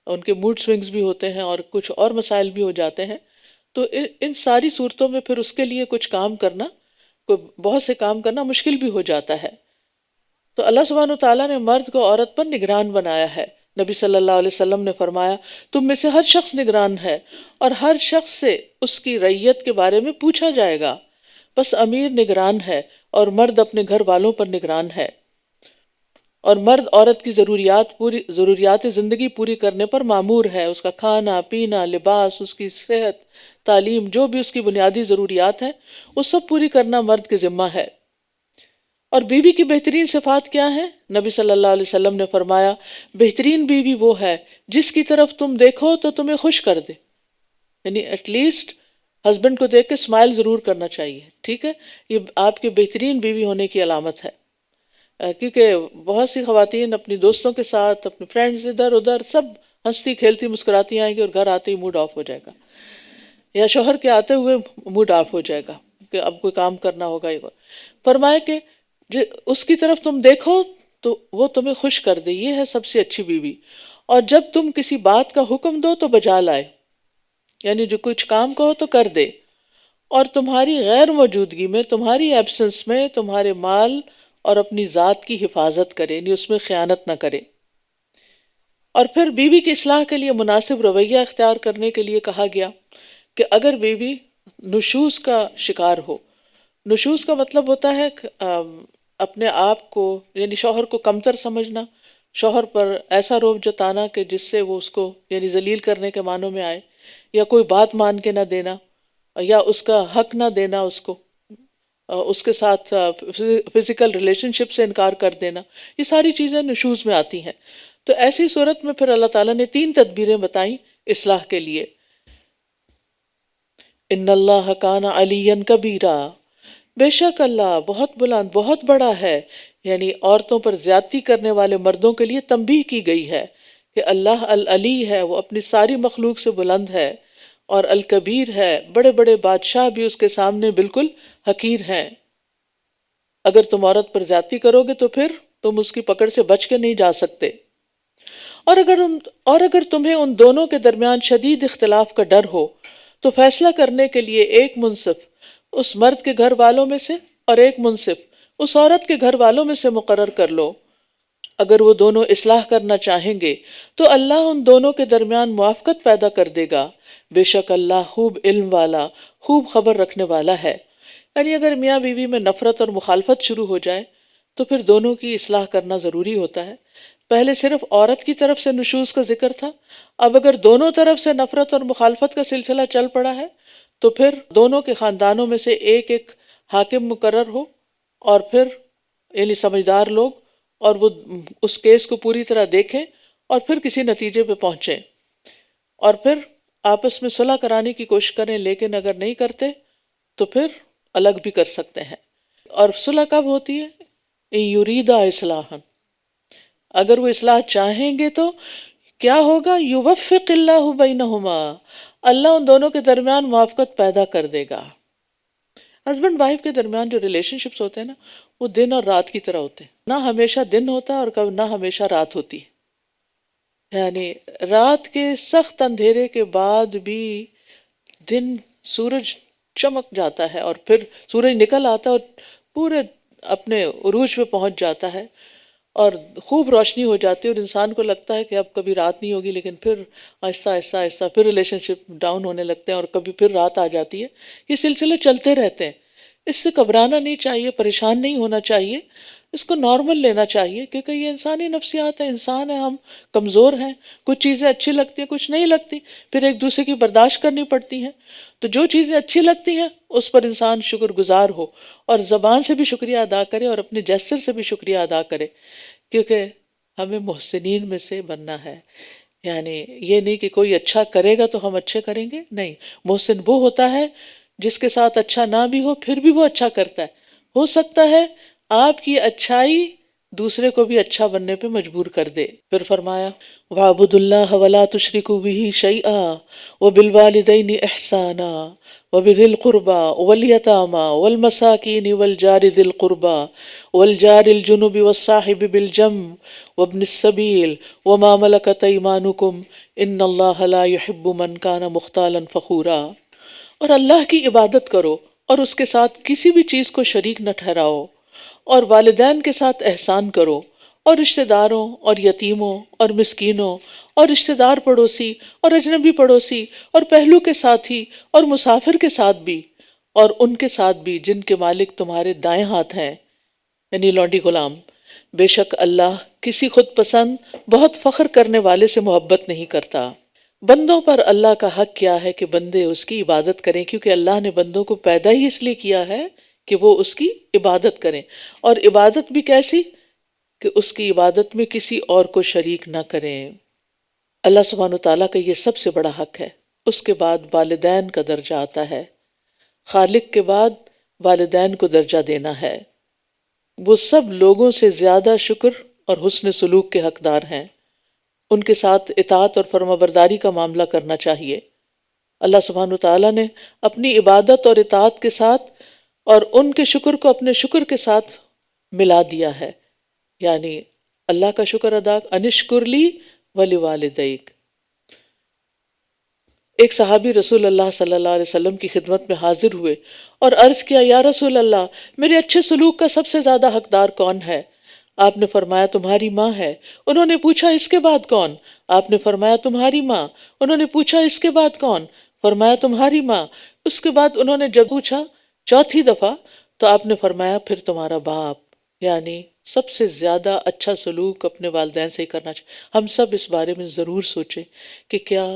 ان کے موڈ سوئنگز بھی ہوتے ہیں اور کچھ اور مسائل بھی ہو جاتے ہیں. تو ان ساری صورتوں میں پھر اس کے لیے کچھ کام کرنا، بہت سے کام کرنا مشکل بھی ہو جاتا ہے. تو اللہ سبحانہ وتعالیٰ نے مرد کو عورت پر نگران بنایا ہے. نبی صلی اللہ علیہ وسلم نے فرمایا تم میں سے ہر شخص نگران ہے، اور ہر شخص سے اس کی رعیت کے بارے میں پوچھا جائے گا. بس امیر نگران ہے اور مرد اپنے گھر والوں پر نگران ہے. اور مرد عورت کی ضروریات زندگی پوری کرنے پر مامور ہے. اس کا کھانا پینا، لباس، اس کی صحت، تعلیم، جو بھی اس کی بنیادی ضروریات ہیں وہ سب پوری کرنا مرد کے ذمہ ہے. اور بیوی کی بہترین صفات کیا ہیں؟ نبی صلی اللہ علیہ وسلم نے فرمایا بہترین بیوی وہ ہے جس کی طرف تم دیکھو تو تمہیں خوش کر دے. یعنی ایٹ لیسٹ ہسبینڈ کو دیکھ کے اسمائل ضرور کرنا چاہیے. ٹھیک ہے، یہ آپ کی بہترین بیوی ہونے کی علامت ہے. کیونکہ بہت سی خواتین اپنی دوستوں کے ساتھ، اپنے فرینڈز ادھر ادھر سب ہنستی کھیلتی مسکراتی آئیں گی اور گھر آتے ہی موڈ آف ہو جائے گا، یا شوہر کے آتے ہوئے موڈ آف ہو جائے گا کہ اب کوئی کام کرنا ہوگا. فرمائے کہ اس کی طرف تم دیکھو تو وہ تمہیں خوش کر دے، یہ ہے سب سے اچھی بیوی. اور جب تم کسی بات کا حکم دو تو بجا لائے، یعنی جو کچھ کام کہو تو کر دے، اور تمہاری غیر موجودگی میں، تمہاری ایبسنس میں تمہارے مال اور اپنی ذات کی حفاظت کرے، یعنی اس میں خیانت نہ کرے. اور پھر بیوی کی اصلاح کے لیے مناسب رویہ اختیار کرنے کے لیے کہا گیا کہ اگر بیوی نشوز کا شکار ہو، نشوز کا مطلب ہوتا ہے اپنے آپ کو، یعنی شوہر کو کمتر سمجھنا، شوہر پر ایسا روب جتانا کہ جس سے وہ اس کو یعنی ذلیل کرنے کے معنوں میں آئے، یا کوئی بات مان کے نہ دینا، یا اس کا حق نہ دینا، اس کے ساتھ فزیکل ریلیشن شپ سے انکار کر دینا. یہ ساری چیزیں نشوز میں آتی ہیں. تو ایسی صورت میں پھر اللہ تعالیٰ نے 3 تدبیریں بتائیں اصلاح کے لیے. ان اللہ کان علیا کبیرا، بے شک اللہ بہت بلند بہت بڑا ہے. یعنی عورتوں پر زیادتی کرنے والے مردوں کے لیے تنبیہ کی گئی ہے کہ اللہ العلی ہے، وہ اپنی ساری مخلوق سے بلند ہے، اور الکبیر ہے، بڑے بڑے بادشاہ بھی اس کے سامنے بالکل حقیر ہیں. اگر تم عورت پر زیادتی کرو گے تو پھر تم اس کی پکڑ سے بچ کے نہیں جا سکتے. اور اگر تمہیں ان دونوں کے درمیان شدید اختلاف کا ڈر ہو تو فیصلہ کرنے کے لیے ایک منصف اس مرد کے گھر والوں میں سے اور ایک منصف اس عورت کے گھر والوں میں سے مقرر کر لو. اگر وہ دونوں اصلاح کرنا چاہیں گے تو اللہ ان دونوں کے درمیان موافقت پیدا کر دے گا. بے شک اللہ خوب علم والا، خوب خبر رکھنے والا ہے. یعنی اگر میاں بیوی میں نفرت اور مخالفت شروع ہو جائے تو پھر دونوں کی اصلاح کرنا ضروری ہوتا ہے۔ پہلے صرف عورت کی طرف سے نشوز کا ذکر تھا، اب اگر دونوں طرف سے نفرت اور مخالفت کا سلسلہ چل پڑا ہے تو پھر دونوں کے خاندانوں میں سے ایک ایک حاکم مقرر ہو، اور پھر یعنی سمجھدار لوگ، اور وہ اس کیس کو پوری طرح دیکھیں اور پھر کسی نتیجے پہ پہنچیں، اور پھر آپس میں صلح کرانے کی کوشش کریں، لیکن اگر نہیں کرتے تو پھر الگ بھی کر سکتے ہیں۔ اور صلح کب ہوتی ہے؟ یریدا اصلاحا، اگر وہ اصلاح چاہیں گے تو کیا ہوگا؟ یوفق اللہ بینہما، اللہ ان دونوں کے درمیان موافقت پیدا کر دے گا۔ ہسبینڈ وائف کے درمیان جو ریلیشن شپس ہوتے ہیں نا، وہ دن اور رات کی طرح ہوتے ہیں، نہ ہمیشہ دن ہوتا ہے اور کبھی نہ ہمیشہ رات ہوتی ہے۔ یعنی رات کے سخت اندھیرے کے بعد بھی دن سورج چمک جاتا ہے، اور پھر سورج نکل آتا ہے اور پورے اپنے عروج پہ پہنچ جاتا ہے اور خوب روشنی ہو جاتی ہے، اور انسان کو لگتا ہے کہ اب کبھی رات نہیں ہوگی، لیکن پھر آہستہ آہستہ آہستہ پھر ریلیشن شپ ڈاؤن ہونے لگتے ہیں اور کبھی پھر رات آ جاتی ہے۔ یہ سلسلے چلتے رہتے ہیں، اس سے گھبرانا نہیں چاہیے، پریشان نہیں ہونا چاہیے، اس کو نارمل لینا چاہیے، کیونکہ یہ انسانی نفسیات ہے، انسان ہے، ہم کمزور ہیں، کچھ چیزیں اچھی لگتی ہیں کچھ نہیں لگتی، پھر ایک دوسرے کی برداشت کرنی پڑتی ہیں۔ تو جو چیزیں اچھی لگتی ہیں اس پر انسان شکر گزار ہو، اور زبان سے بھی شکریہ ادا کرے اور اپنے جسر سے بھی شکریہ ادا کرے، کیونکہ ہمیں محسنین میں سے بننا ہے۔ یعنی یہ نہیں کہ کوئی اچھا کرے گا تو ہم اچھے کریں گے، نہیں، محسن وہ ہوتا ہے جس کے ساتھ اچھا نہ بھی ہو پھر بھی وہ اچھا کرتا ہے۔ ہو سکتا ہے آپ کی اچھائی دوسرے کو بھی اچھا بننے پہ مجبور کر دے۔ پھر فرمایا وَاعْبُدُوا اللَّهَ وَلَا تُشْرِكُوا بِهِ شَيْئًا وَبِالْوَالِدَيْنِ إِحْسَانًا وَبِذِي الْقُرْبَى وَالْيَتَامَى وَالْمَسَاكِينِ وَالْجَارِ ذِي الْقُرْبَى وَالْجَارِ الْجُنُبِ وَالصَّاحِبِ بِالْجَنبِ وَابْنِ السَّبِيلِ وَمَا مَلَكَتْ أَيْمَانُكُمْ إِنَّ اللَّهَ لَا يُحِبُّ مَنْ كَانَ مُخْتَالًا فَخُورًا۔ اور اللہ کی عبادت کرو اور اس کے ساتھ کسی بھی چیز کو شریک نہ ٹھہراؤ، اور والدین کے ساتھ احسان کرو، اور رشتہ داروں اور یتیموں اور مسکینوں اور رشتہ دار پڑوسی اور اجنبی پڑوسی اور پہلو کے ساتھی اور مسافر کے ساتھ بھی، اور ان کے ساتھ بھی جن کے مالک تمہارے دائیں ہاتھ ہیں، یعنی لونڈی غلام۔ بے شک اللہ کسی خود پسند بہت فخر کرنے والے سے محبت نہیں کرتا۔ بندوں پر اللہ کا حق کیا ہے کہ بندے اس کی عبادت کریں، کیونکہ اللہ نے بندوں کو پیدا ہی اس لیے کیا ہے کہ وہ اس کی عبادت کریں، اور عبادت بھی کیسی کہ اس کی عبادت میں کسی اور کو شریک نہ کریں۔ اللہ سبحانہ وتعالیٰ کا یہ سب سے بڑا حق ہے۔ اس کے بعد والدین کا درجہ آتا ہے، خالق کے بعد والدین کو درجہ دینا ہے۔ وہ سب لوگوں سے زیادہ شکر اور حسن سلوک کے حقدار ہیں، ان کے ساتھ اطاعت اور فرما برداری کا معاملہ کرنا چاہیے۔ اللہ سبحانہ وتعالیٰ نے اپنی عبادت اور اطاعت کے ساتھ اور ان کے شکر کو اپنے شکر کے ساتھ ملا دیا ہے، یعنی اللہ کا شکر ادا، انشکر لی ولوالدیک۔ ایک صحابی رسول اللہ صلی اللہ علیہ وسلم کی خدمت میں حاضر ہوئے اور عرض کیا، یا رسول اللہ، میرے اچھے سلوک کا سب سے زیادہ حقدار کون ہے؟ آپ نے فرمایا تمہاری ماں ہے۔ انہوں نے پوچھا اس کے بعد کون؟ آپ نے فرمایا تمہاری ماں۔ انہوں نے پوچھا اس کے بعد کون؟ فرمایا تمہاری ماں۔ اس کے بعد انہوں نے جب پوچھا چوتھی دفعہ تو آپ نے فرمایا پھر تمہارا باپ۔ یعنی سب سے زیادہ اچھا سلوک اپنے والدین سے ہی کرنا چاہیے۔ ہم سب اس بارے میں ضرور سوچیں کہ کیا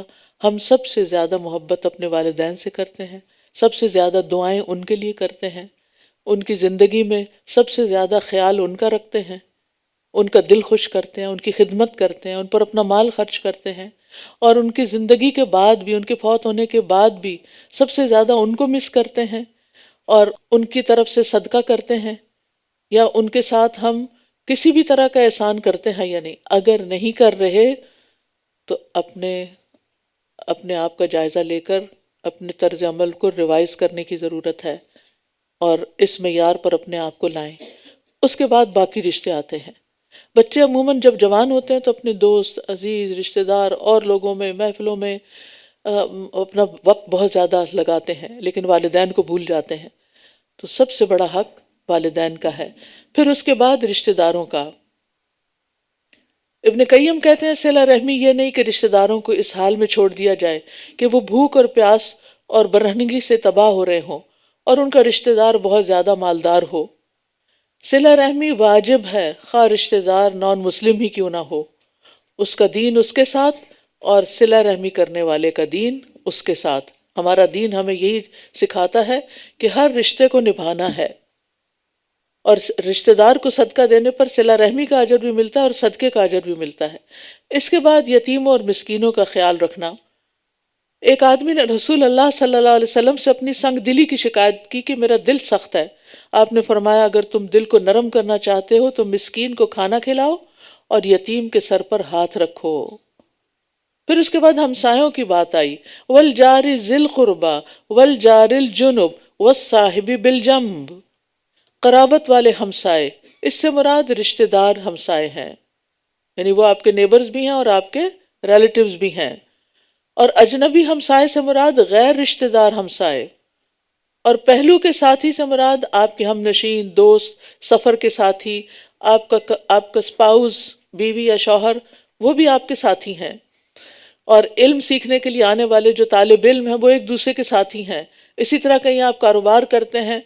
ہم سب سے زیادہ محبت اپنے والدین سے کرتے ہیں، سب سے زیادہ دعائیں ان کے لیے کرتے ہیں، ان کی زندگی میں سب سے زیادہ خیال ان کا رکھتے ہیں، ان کا دل خوش کرتے ہیں، ان کی خدمت کرتے ہیں، ان پر اپنا مال خرچ کرتے ہیں، اور ان کی زندگی کے بعد بھی، ان کے فوت ہونے کے بعد بھی سب سے زیادہ ان کو مس کرتے ہیں اور ان کی طرف سے صدقہ کرتے ہیں، یا ان کے ساتھ ہم کسی بھی طرح کا احسان کرتے ہیں یا نہیں؟ اگر نہیں کر رہے تو اپنے آپ کا جائزہ لے کر اپنے طرز عمل کو ریوائز کرنے کی ضرورت ہے، اور اس معیار پر اپنے آپ کو لائیں۔ اس کے بعد باقی رشتے آتے ہیں۔ بچے عموماً جب جوان ہوتے ہیں تو اپنے دوست، عزیز، رشتہ دار اور لوگوں میں، محفلوں میں اپنا وقت بہت زیادہ لگاتے ہیں، لیکن والدین کو بھول جاتے ہیں۔ تو سب سے بڑا حق والدین کا ہے۔ پھر اس کے بعد رشتہ داروں کا۔ ابن قیم کہتے ہیں صلہ رحمی یہ نہیں کہ رشتہ داروں کو اس حال میں چھوڑ دیا جائے کہ وہ بھوک اور پیاس اور برہنگی سے تباہ ہو رہے ہوں، اور ان کا رشتہ دار بہت زیادہ مالدار ہو۔ صلہ رحمی واجب ہے، خواہ رشتہ دار نان مسلم ہی کیوں نہ ہو، اس کا دین اس کے ساتھ اور صلہ رحمی کرنے والے کا دین اس کے ساتھ۔ ہمارا دین ہمیں یہی سکھاتا ہے کہ ہر رشتے کو نبھانا ہے، اور رشتہ دار کو صدقہ دینے پر صلہ رحمی کا اجر بھی ملتا ہے اور صدقے کا اجر بھی ملتا ہے۔ اس کے بعد یتیموں اور مسکینوں کا خیال رکھنا۔ ایک آدمی نے رسول اللہ صلی اللہ علیہ وسلم سے اپنی سنگ دلی کی شکایت کی کہ میرا دل سخت ہے۔ آپ نے فرمایا اگر تم دل کو نرم کرنا چاہتے ہو تو مسکین کو کھانا کھلاؤ اور یتیم کے سر پر ہاتھ رکھو۔ پھر اس کے بعد ہمسایوں کی بات آئی، والجار ذی القربى والجار الجنب والصاحب بالجنب، قرابت والے ہمسائے، اس سے مراد رشتہ دار ہمسائے ہیں، یعنی وہ آپ کے نیبرز بھی ہیں اور آپ کے ریلیٹیوز بھی ہیں۔ اور اجنبی ہمسائے سے مراد غیر رشتہ دار ہمسائے، اور پہلو کے ساتھی سے مراد آپ کے ہم نشین، دوست، سفر کے ساتھی، آپ کا اسپاؤس، بیوی یا شوہر، وہ بھی آپ کے ساتھی ہیں۔ اور علم سیکھنے کے لیے آنے والے جو طالب علم ہیں وہ ایک دوسرے کے ساتھی ہیں۔ اسی طرح کہیں آپ کاروبار کرتے ہیں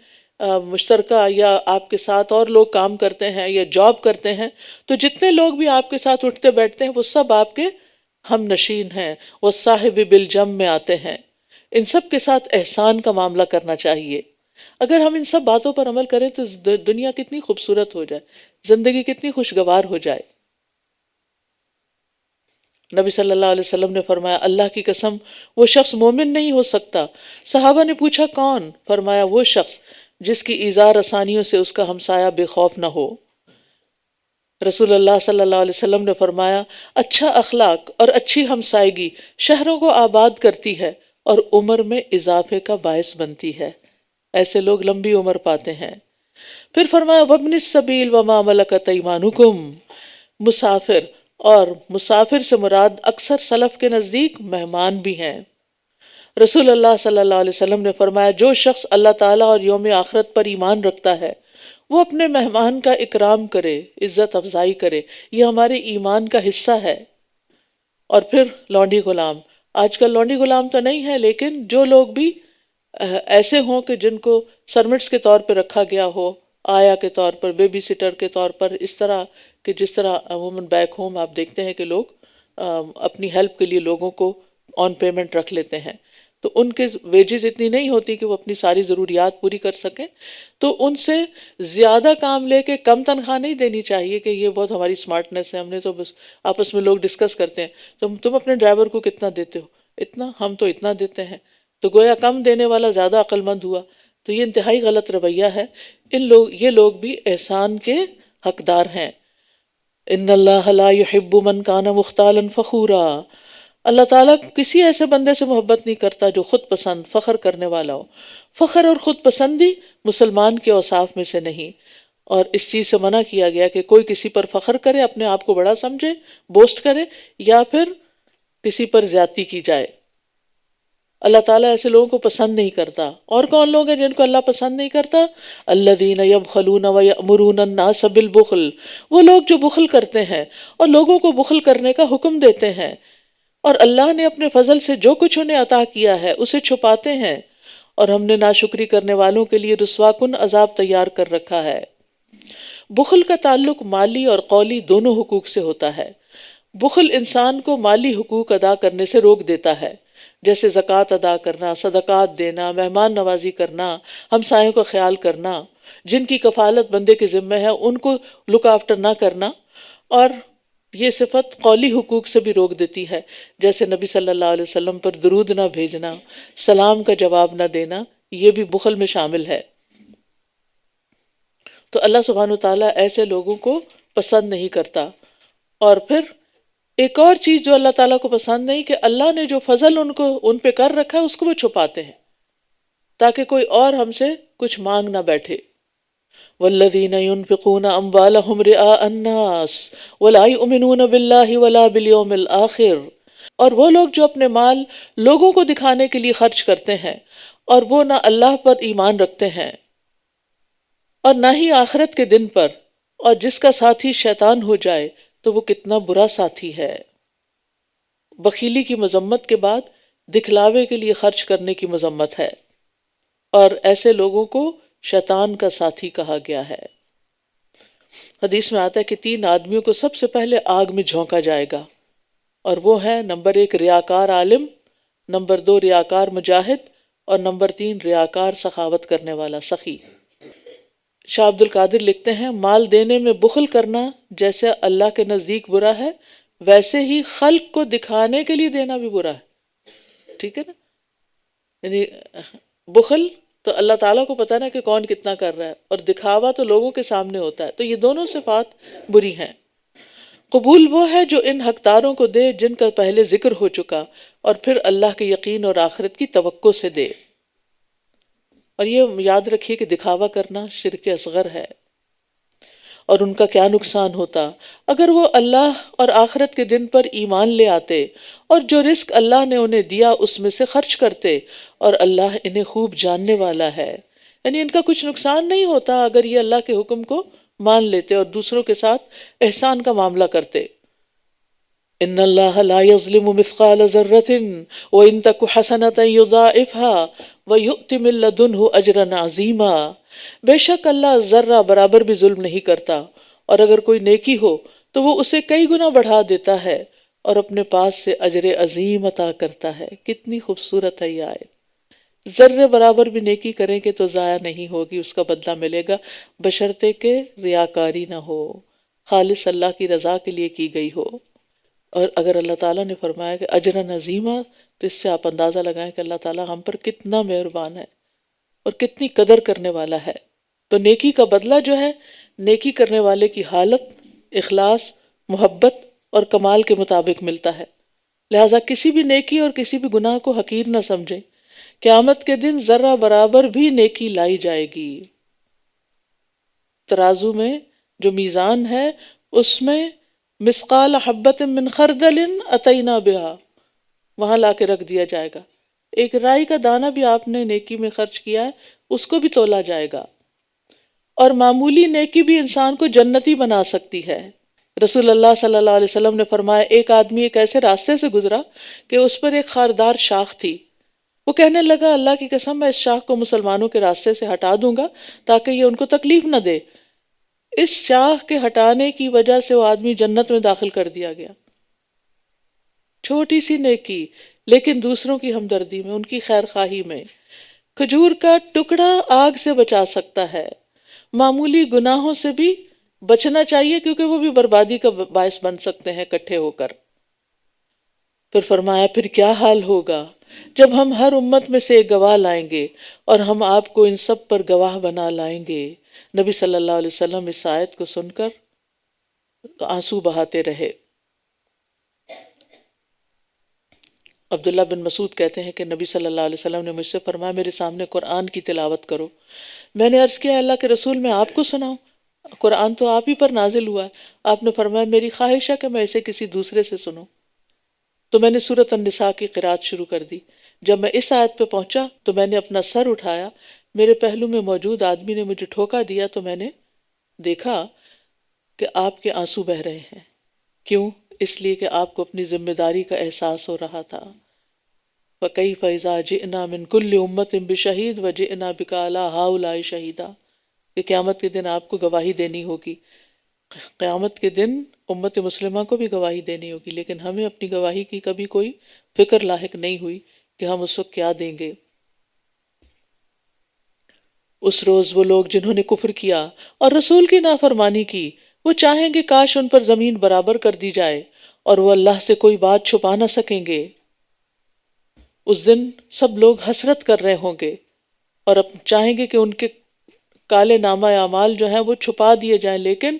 مشترکہ، یا آپ کے ساتھ اور لوگ کام کرتے ہیں یا جاب کرتے ہیں، تو جتنے لوگ بھی آپ کے ساتھ اٹھتے بیٹھتے ہیں وہ سب آپ کے ہم نشین ہیں، وہ صاحب بالجم میں آتے ہیں۔ ان سب کے ساتھ احسان کا معاملہ کرنا چاہیے۔ اگر ہم ان سب باتوں پر عمل کریں تو دنیا کتنی خوبصورت ہو جائے، زندگی کتنی خوشگوار ہو جائے۔ نبی صلی اللہ علیہ وسلم نے فرمایا اللہ کی قسم وہ شخص مومن نہیں ہو سکتا۔ صحابہ نے پوچھا کون؟ فرمایا وہ شخص جس کی ایذا رسانیوں سے اس کا ہمسایہ بے خوف نہ ہو۔ رسول اللہ صلی اللہ علیہ وسلم نے فرمایا اچھا اخلاق اور اچھی ہمسائیگی شہروں کو آباد کرتی ہے اور عمر میں اضافے کا باعث بنتی ہے، ایسے لوگ لمبی عمر پاتے ہیں۔ پھر فرمایا وابن السبیل وما ملکت ایمانکم، مسافر، اور مسافر سے مراد اکثر سلف کے نزدیک مہمان بھی ہیں۔ رسول اللہ صلی اللہ علیہ وسلم نے فرمایا جو شخص اللہ تعالیٰ اور یوم آخرت پر ایمان رکھتا ہے وہ اپنے مہمان کا اکرام کرے، عزت افزائی کرے، یہ ہمارے ایمان کا حصہ ہے۔ اور پھر لونڈی غلام، آج کل لونڈی غلام تو نہیں ہے، لیکن جو لوگ بھی ایسے ہوں کہ جن کو سرمٹس کے طور پہ رکھا گیا ہو، آیا کے طور پر، بیبی سٹر کے طور پر، اس طرح کہ جس طرح عموماً بیک ہوم آپ دیکھتے ہیں کہ لوگ اپنی ہیلپ کے لیے لوگوں کو آن پیمنٹ رکھ لیتے ہیں، تو ان کے ویجز اتنی نہیں ہوتی کہ وہ اپنی ساری ضروریات پوری کر سکیں، تو ان سے زیادہ کام لے کے کم تنخواہ نہیں دینی چاہیے کہ یہ بہت ہماری سمارٹنیس ہے، ہم نے تو بس آپس میں لوگ ڈسکس کرتے ہیں تم اپنے ڈرائیور کو کتنا دیتے ہو، اتنا، ہم تو اتنا دیتے ہیں، تو گویا کم دینے والا زیادہ عقل مند ہوا۔ تو یہ انتہائی غلط رویہ ہے۔ یہ لوگ بھی احسان کے حقدار ہیں۔ ان اللہ لا يحب من کان مختالا فخورا، اللہ تعالیٰ کسی ایسے بندے سے محبت نہیں کرتا جو خود پسند، فخر کرنے والا ہو۔ فخر اور خود پسندی مسلمان کے اوصاف میں سے نہیں، اور اس چیز سے منع کیا گیا کہ کوئی کسی پر فخر کرے، اپنے آپ کو بڑا سمجھے، بوسٹ کرے، یا پھر کسی پر زیادتی کی جائے۔ اللہ تعالیٰ ایسے لوگوں کو پسند نہیں کرتا۔ اور کون لوگ ہیں جن کو اللہ پسند نہیں کرتا؟ الذین یبخلون ویأمرون الناس بالبخل، وہ لوگ جو بخل کرتے ہیں اور لوگوں کو بخل کرنے کا حکم دیتے ہیں، اور اللہ نے اپنے فضل سے جو کچھ انہیں عطا کیا ہے اسے چھپاتے ہیں، اور ہم نے ناشکری کرنے والوں کے لیے رسوا کن عذاب تیار کر رکھا ہے۔ بخل کا تعلق مالی اور قولی دونوں حقوق سے ہوتا ہے۔ بخل انسان کو مالی حقوق ادا کرنے سے روک دیتا ہے، جیسے زکوٰۃ ادا کرنا، صدقات دینا، مہمان نوازی کرنا، ہمسایوں کا خیال کرنا، جن کی کفالت بندے کے ذمہ ہے ان کو لک آفٹر نہ کرنا، اور یہ صفت قولی حقوق سے بھی روک دیتی ہے، جیسے نبی صلی اللہ علیہ وسلم پر درود نہ بھیجنا، سلام کا جواب نہ دینا، یہ بھی بخل میں شامل ہے۔ تو اللہ سبحانہ وتعالیٰ ایسے لوگوں کو پسند نہیں کرتا۔ اور پھر ایک اور چیز جو اللہ تعالیٰ کو پسند نہیں، کہ اللہ نے جو فضل ان پہ کر رکھا ہے اس کو وہ چھپاتے ہیں تاکہ کوئی اور ہم سے کچھ مانگ نہ بیٹھے۔ والذین ينفقون اموالهم رئاء الناس ولا يؤمنون باللہ ولا بالیوم الآخر، اور وہ لوگ جو اپنے مال لوگوں کو دکھانے کے لیے خرچ کرتے ہیں اور وہ نہ اللہ پر ایمان رکھتے ہیں اور نہ ہی آخرت کے دن پر، اور جس کا ساتھی شیطان ہو جائے تو وہ کتنا برا ساتھی ہے۔ بخیلی کی مذمت کے بعد دکھلاوے کے لیے خرچ کرنے کی مذمت ہے۔ اور ایسے لوگوں کو شیطان کا ساتھی کہا گیا ہے۔ حدیث میں آتا ہے کہ 3 آدمیوں کو سب سے پہلے آگ میں جھونکا جائے گا، اور وہ ہے نمبر 1 ریاکار عالم، نمبر 2 ریاکار مجاہد، اور نمبر 3 ریاکار سخاوت کرنے والا سخی۔ شاہ عبد القادر لکھتے ہیں مال دینے میں بخل کرنا جیسے اللہ کے نزدیک برا ہے، ویسے ہی خلق کو دکھانے کے لیے دینا بھی برا ہے۔ ٹھیک ہے نا؟ یعنی بخل تو اللہ تعالیٰ کو پتہ نا کہ کون کتنا کر رہا ہے، اور دکھاوا تو لوگوں کے سامنے ہوتا ہے، تو یہ دونوں صفات بری ہیں۔ قبول وہ ہے جو ان حقداروں کو دے جن کا پہلے ذکر ہو چکا، اور پھر اللہ کے یقین اور آخرت کی توقع سے دے۔ اور یہ یاد رکھیے کہ دکھاوا کرنا شرک اصغر ہے، اور ان کا کیا نقصان ہوتا اگر وہ اللہ اور آخرت کے دن پر ایمان لے آتے اور جو رزق اللہ نے انہیں دیا اس میں سے خرچ کرتے، اور اللہ انہیں خوب جاننے والا ہے۔ یعنی ان کا کچھ نقصان نہیں ہوتا اگر یہ اللہ کے حکم کو مان لیتے اور دوسروں کے ساتھ احسان کا معاملہ کرتے۔ ان اللہ لا یظلم مثقال ذرۃ وان تک حسنۃ یضاعفها ویؤت من لدنہ اجرا عظیما۔ بے شک اللہ ذرہ برابر بھی ظلم نہیں کرتا، اور اگر کوئی نیکی ہو تو وہ اسے کئی گنا بڑھا دیتا ہے اور اپنے پاس سے اجر عظیم عطا کرتا ہے۔ کتنی خوبصورت ہے یہ آیت۔ ذرے برابر بھی نیکی کریں گے تو ضائع نہیں ہوگی، اس کا بدلہ ملے گا، بشرطے کہ ریاکاری نہ ہو، خالص اللہ کی رضا کے لیے کی گئی ہو۔ اور اگر اللہ تعالیٰ نے فرمایا کہ اجرا عظیمہ، تو اس سے آپ اندازہ لگائیں کہ اللہ تعالیٰ ہم پر کتنا مہربان ہے اور کتنی قدر کرنے والا ہے۔ تو نیکی کا بدلہ جو ہے نیکی کرنے والے کی حالت، اخلاص، محبت اور کمال کے مطابق ملتا ہے۔ لہٰذا کسی بھی نیکی اور کسی بھی گناہ کو حقیر نہ سمجھیں۔ قیامت کے دن ذرہ برابر بھی نیکی لائی جائے گی۔ ترازو میں جو میزان ہے اس میں مثقال حبۃ من خردل اتینا بہا، وہاں لا کے رکھ دیا جائے گا۔ ایک رائی کا دانہ بھی آپ نے نیکی میں خرچ کیا ہے، اس کو بھی تولا جائے گا۔ اور معمولی نیکی بھی انسان کو جنتی بنا سکتی ہے۔ رسول اللہ صلی اللہ علیہ وسلم نے فرمایا ایک آدمی ایک ایسے راستے سے گزرا کہ اس پر ایک خاردار شاخ تھی۔ وہ کہنے لگا اللہ کی قسم میں اس شاخ کو مسلمانوں کے راستے سے ہٹا دوں گا تاکہ یہ ان کو تکلیف نہ دے۔ اس شاخ کے ہٹانے کی وجہ سے وہ آدمی جنت میں داخل کر دیا گیا۔ چھوٹی سی نیکی لیکن دوسروں کی ہمدردی میں، ان کی خیر خواہی میں۔ کھجور کا ٹکڑا آگ سے بچا سکتا ہے۔ معمولی گناہوں سے بھی بچنا چاہیے کیونکہ وہ بھی بربادی کا باعث بن سکتے ہیں اکٹھے ہو کر۔ پھر فرمایا پھر کیا حال ہوگا جب ہم ہر امت میں سے ایک گواہ لائیں گے اور ہم آپ کو ان سب پر گواہ بنا لائیں گے۔ نبی صلی اللہ علیہ وسلم اس آیت کو سن کر آنسو بہاتے رہے۔ عبداللہ بن مسعود کہتے ہیں کہ نبی صلی اللہ علیہ وسلم نے مجھ سے فرمایا میرے سامنے قرآن کی تلاوت کرو۔ میں نے عرض کیا اللہ کے رسول میں آپ کو سناؤں؟ قرآن تو آپ ہی پر نازل ہوا ہے۔ آپ نے فرمایا میری خواہش ہے کہ میں اسے کسی دوسرے سے سنوں۔ تو میں نے سورۃ النساء کی قرات شروع کر دی۔ جب میں اس آیت پہ پہنچا تو میں نے اپنا سر اٹھایا، میرے پہلو میں موجود آدمی نے مجھے ٹھوکا دیا تو میں نے دیکھا کہ آپ کے آنسو بہ رہے ہیں۔ کیوں؟ اس لیے کہ آپ کو اپنی ذمہ داری کا احساس ہو رہا تھا۔ فَكَيْفَ إِذَا جِئْنَا مِن كُلِّ أُمَّةٍ بِشَهِيدٍ وَجِئْنَا بِكَ عَلَىٰ هَٰؤُلَاءِ شَهِيدًا، کہ قیامت کے دن آپ کو گواہی دینی ہوگی۔ قیامت کے دن امت مسلمہ کو بھی گواہی دینی ہوگی، لیکن ہمیں اپنی گواہی کی کبھی کوئی فکر لاحق نہیں ہوئی کہ ہم اس وقت کیا دیں گے۔ اس روز وہ لوگ جنہوں نے کفر کیا اور رسول کی نافرمانی کی، وہ چاہیں گے کاش ان پر زمین برابر کر دی جائے اور وہ اللہ سے کوئی بات چھپا نہ سکیں گے۔ اس دن سب لوگ حسرت کر رہے ہوں گے اور اب چاہیں گے کہ ان کے کالے نامہ اعمال جو ہیں وہ چھپا دیے جائیں، لیکن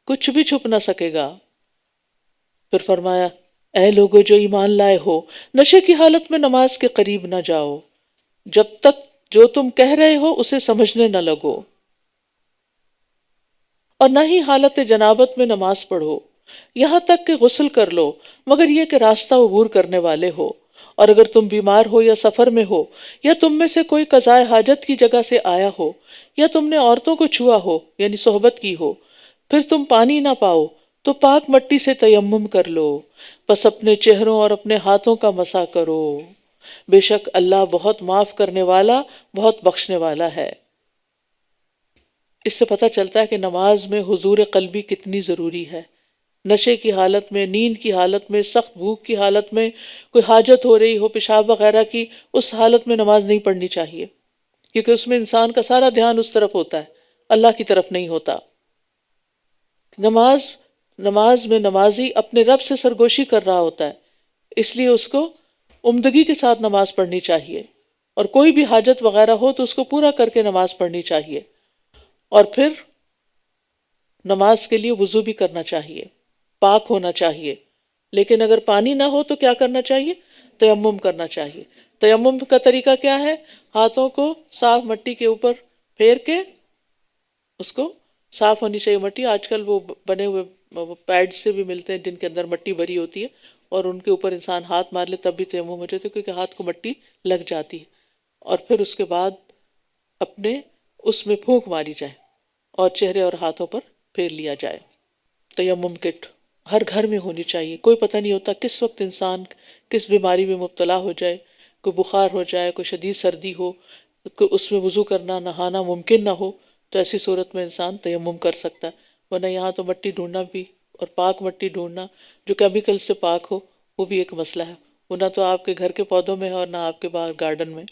کچھ بھی چھپ نہ سکے گا۔ پھر فرمایا اے لوگو جو ایمان لائے ہو، نشے کی حالت میں نماز کے قریب نہ جاؤ جب تک جو تم کہہ رہے ہو اسے سمجھنے نہ لگو، اور نہ ہی حالت جنابت میں نماز پڑھو یہاں تک کہ غسل کر لو، مگر یہ کہ راستہ عبور کرنے والے ہو۔ اور اگر تم بیمار ہو یا سفر میں ہو یا تم میں سے کوئی قضائے حاجت کی جگہ سے آیا ہو یا تم نے عورتوں کو چھوا ہو یعنی صحبت کی ہو، پھر تم پانی نہ پاؤ تو پاک مٹی سے تیمم کر لو، بس اپنے چہروں اور اپنے ہاتھوں کا مسح کرو۔ بے شک اللہ بہت معاف کرنے والا، بہت بخشنے والا ہے۔ اس سے پتہ چلتا ہے کہ نماز میں حضور قلبی کتنی ضروری ہے۔ نشے کی حالت میں، نیند کی حالت میں، سخت بھوک کی حالت میں، کوئی حاجت ہو رہی ہو پیشاب وغیرہ کی، اس حالت میں نماز نہیں پڑھنی چاہیے، کیونکہ اس میں انسان کا سارا دھیان اس طرف ہوتا ہے، اللہ کی طرف نہیں ہوتا۔ نماز میں نمازی اپنے رب سے سرگوشی کر رہا ہوتا ہے، اس لیے اس کو عمدگی کے ساتھ نماز پڑھنی چاہیے، اور کوئی بھی حاجت وغیرہ ہو تو اس کو پورا کر کے نماز پڑھنی چاہیے، اور پھر نماز کے لیے وضو بھی کرنا چاہیے، پاک ہونا چاہیے۔ لیکن اگر پانی نہ ہو تو کیا کرنا چاہیے؟ تیمم کرنا چاہیے۔ تیمم کا طریقہ کیا ہے؟ ہاتھوں کو صاف مٹی کے اوپر پھیر کے، اس کو صاف ہونی چاہیے مٹی، آج کل وہ بنے ہوئے پیڈ سے بھی ملتے ہیں جن کے اندر مٹی بھری ہوتی ہے، اور ان کے اوپر انسان ہاتھ مار لے تب بھی تیمم ہو جاتے، کیونکہ ہاتھ کو مٹی لگ جاتی ہے۔ اور پھر اس کے بعد اپنے اس میں پھونک ماری جائے اور چہرے اور ہاتھوں پر پھیر لیا جائے۔ تیمم کٹ ہر گھر میں ہونی چاہیے، کوئی پتہ نہیں ہوتا کس وقت انسان کس بیماری میں مبتلا ہو جائے، کوئی بخار ہو جائے، کوئی شدید سردی ہو، اس میں وضو کرنا نہانا ممکن نہ ہو، تو ایسی صورت میں انسان تیمم کر سکتا ہے۔ ورنہ یہاں تو مٹی ڈھونڈنا بھی، اور پاک مٹی ڈھونڈنا جو کیمیکل سے پاک ہو، وہ بھی ایک مسئلہ ہے، وہ نہ تو آپ کے گھر کے پودوں میں ہے اور نہ آپ کے باہر گارڈن میں۔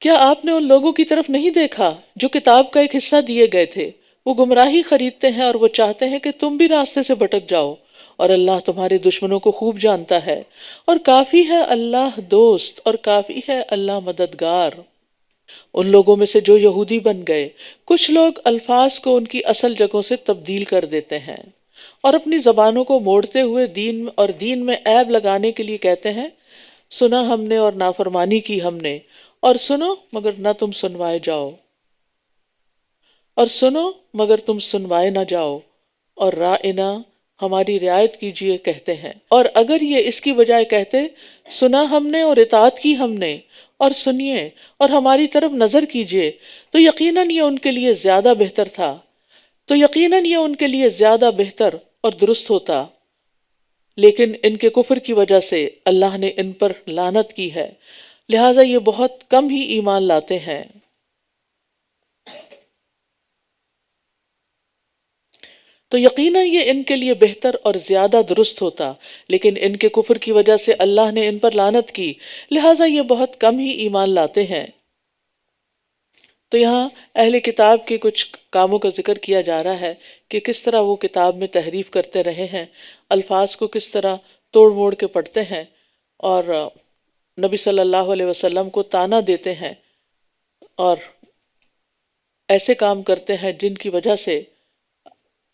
کیا آپ نے ان لوگوں کی طرف نہیں دیکھا جو کتاب کا ایک حصہ دیے گئے تھے؟ وہ گمراہی خریدتے ہیں اور وہ چاہتے ہیں کہ تم بھی راستے سے بھٹک جاؤ، اور اللہ تمہارے دشمنوں کو خوب جانتا ہے، اور کافی ہے اللہ دوست، اور کافی ہے اللہ مددگار۔ ان لوگوں میں سے جو یہودی بن گئے، کچھ لوگ الفاظ کو ان کی اصل جگہوں سے تبدیل کر دیتے ہیں، اور اپنی زبانوں کو موڑتے ہوئے دین میں عیب لگانے کے لیے کہتے ہیں، سنا ہم نے اور نافرمانی کی ہم نے، اور سنو مگر نہ تم سنوائے جاؤ، اور سنو مگر تم سنوائے نہ جاؤ، اور رائنا ہماری رعایت کیجیے کہتے ہیں۔ اور اگر یہ اس کی بجائے کہتے، سنا ہم نے اور اطاعت کی ہم نے، اور سنیے اور ہماری طرف نظر کیجیے، تو یقیناً یہ ان کے لیے زیادہ بہتر تھا، تو یقیناً یہ ان کے لیے زیادہ بہتر اور درست ہوتا۔ لیکن ان کے کفر کی وجہ سے اللہ نے ان پر لعنت کی ہے، لہٰذا یہ بہت کم ہی ایمان لاتے ہیں۔ تو یقیناً یہ ان کے لیے بہتر اور زیادہ درست ہوتا، لیکن ان کے کفر کی وجہ سے اللہ نے ان پر لعنت کی، لہٰذا یہ بہت کم ہی ایمان لاتے ہیں۔ تو یہاں اہل کتاب کے کچھ کاموں کا ذکر کیا جا رہا ہے کہ کس طرح وہ کتاب میں تحریف کرتے رہے ہیں، الفاظ کو کس طرح توڑ موڑ کے پڑھتے ہیں، اور نبی صلی اللہ علیہ وسلم کو طعنہ دیتے ہیں، اور ایسے کام کرتے ہیں جن کی وجہ سے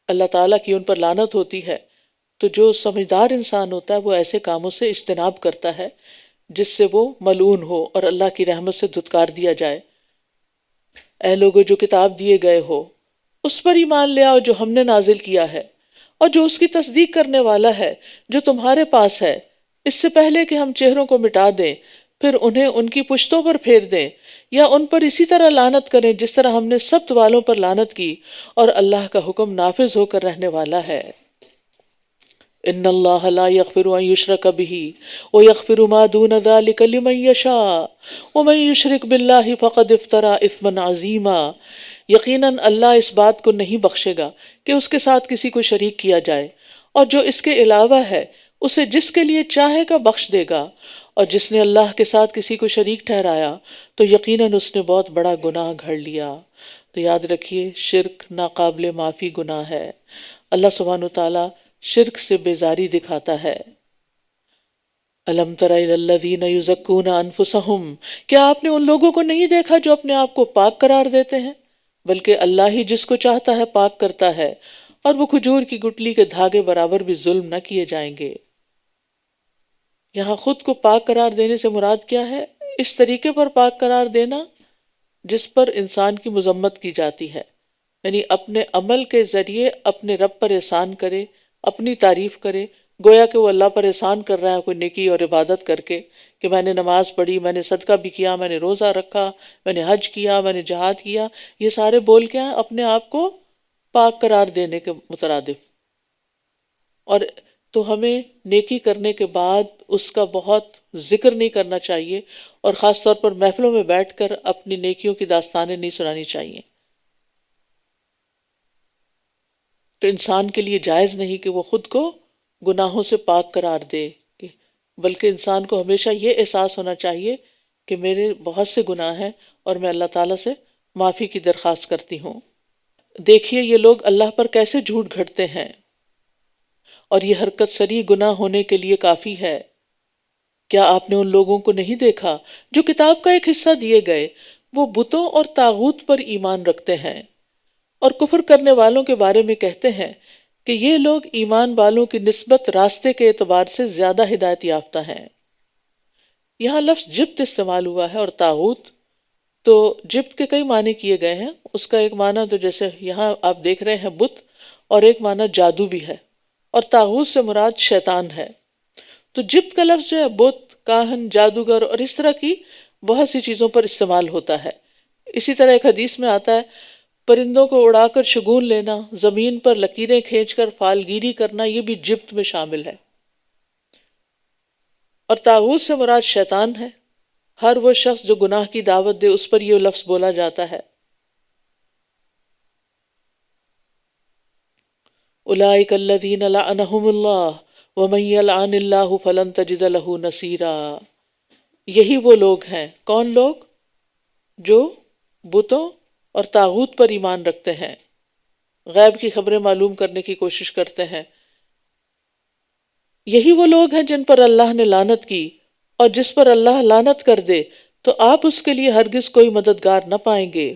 اللہ تعالیٰ کی ان پر لعنت ہوتی ہے۔ تو جو سمجھدار انسان ہوتا ہے وہ ایسے کاموں سے اجتناب کرتا ہے جس سے وہ ملعون ہو اور اللہ کی رحمت سے دھتکار دیا جائے۔ اے لوگو جو کتاب دیے گئے ہو، اس پر ایمان لے آؤ جو ہم نے نازل کیا ہے، اور جو اس کی تصدیق کرنے والا ہے جو تمہارے پاس ہے، اس سے پہلے کہ ہم چہروں کو مٹا دیں پھر انہیں ان کی پشتوں پر پھیر دیں، یا ان پر اسی طرح لعنت کریں جس طرح ہم نے سبت والوں پر لعنت کی، اور اللہ کا حکم نافذ ہو کر رہنے والا ہے۔ ان اللہ لا یغفر ان یشرک بہ ویغفر ما دون ذلک لمن یشاء ومن یشرک باللہ فقد افتری اثما عظیما۔ یقیناً اللہ اس بات کو نہیں بخشے گا کہ اس کے ساتھ کسی کو شریک کیا جائے، اور جو اس کے علاوہ ہے اسے جس کے لیے چاہے گا بخش دے گا، اور جس نے اللہ کے ساتھ کسی کو شریک ٹھہرایا تو یقیناً اس نے بہت بڑا گناہ گھڑ لیا۔ تو یاد رکھیے شرک ناقابل معافی گناہ ہے۔ اللہ سبحانہ وتعالیٰ شرک سے بیزاری دکھاتا ہے۔ الم تر الی الذین یزکون انفسہم، کیا آپ نے ان لوگوں کو نہیں دیکھا جو اپنے آپ کو پاک قرار دیتے ہیں؟ بلکہ اللہ ہی جس کو چاہتا ہے پاک کرتا ہے، اور وہ کھجور کی گٹلی کے دھاگے برابر بھی ظلم نہ کیے جائیں گے۔ یہاں خود کو پاک قرار دینے سے مراد کیا ہے؟ اس طریقے پر پاک قرار دینا جس پر انسان کی مذمت کی جاتی ہے، یعنی اپنے عمل کے ذریعے اپنے رب پر احسان کرے، اپنی تعریف کرے، گویا کہ وہ اللہ پر احسان کر رہا ہے کوئی نیکی اور عبادت کر کے، کہ میں نے نماز پڑھی، میں نے صدقہ بھی کیا، میں نے روزہ رکھا، میں نے حج کیا، میں نے جہاد کیا، یہ سارے بول کیا ہیں؟ اپنے آپ کو پاک قرار دینے کے مترادف۔ اور تو ہمیں نیکی کرنے کے بعد اس کا بہت ذکر نہیں کرنا چاہیے، اور خاص طور پر محفلوں میں بیٹھ کر اپنی نیکیوں کی داستانیں نہیں سنانی چاہیے۔ تو انسان کے لیے جائز نہیں کہ وہ خود کو گناہوں سے پاک قرار دے، بلکہ انسان کو ہمیشہ یہ احساس ہونا چاہیے کہ میرے بہت سے گناہ ہیں اور میں اللہ تعالیٰ سے معافی کی درخواست کرتی ہوں۔ دیکھیے یہ لوگ اللہ پر کیسے جھوٹ گھڑتے ہیں، اور یہ حرکت صریح گناہ ہونے کے لیے کافی ہے۔ کیا آپ نے ان لوگوں کو نہیں دیکھا جو کتاب کا ایک حصہ دیے گئے، وہ بتوں اور طاغوت پر ایمان رکھتے ہیں، اور کفر کرنے والوں کے بارے میں کہتے ہیں کہ یہ لوگ ایمان والوں کی نسبت راستے کے اعتبار سے زیادہ ہدایت یافتہ ہیں۔ یہاں لفظ جبت استعمال ہوا ہے، اور طاغوت، تو جبت کے کئی معنی کیے گئے ہیں۔ اس کا ایک معنی تو جیسے یہاں آپ دیکھ رہے ہیں بت، اور ایک معنی جادو بھی ہے، اور طاغوت سے مراد شیطان ہے۔ تو جبت کا لفظ جو ہے بت، کاہن، جادوگر اور اس طرح کی بہت سی چیزوں پر استعمال ہوتا ہے۔ اسی طرح ایک حدیث میں آتا ہے پرندوں کو اڑا کر شگون لینا، زمین پر لکیریں کھینچ کر فالگیری کرنا، یہ بھی جبت میں شامل ہے۔ اور طاغوت سے مراد شیطان ہے۔ ہر وہ شخص جو گناہ کی دعوت دے اس پر یہ لفظ بولا جاتا ہے۔ اولئک الذین لعنہم اللہ ومن یلعن اللہ فلن تجد لہ نصیرا۔ یہی وہ لوگ ہیں، کون لوگ؟ جو بتوں اور طاغوت پر ایمان رکھتے ہیں، غیب کی خبریں معلوم کرنے کی کوشش کرتے ہیں۔ یہی وہ لوگ ہیں جن پر اللہ نے لعنت کی، اور جس پر اللہ لعنت کر دے تو آپ اس کے لیے ہرگز کوئی مددگار نہ پائیں گے۔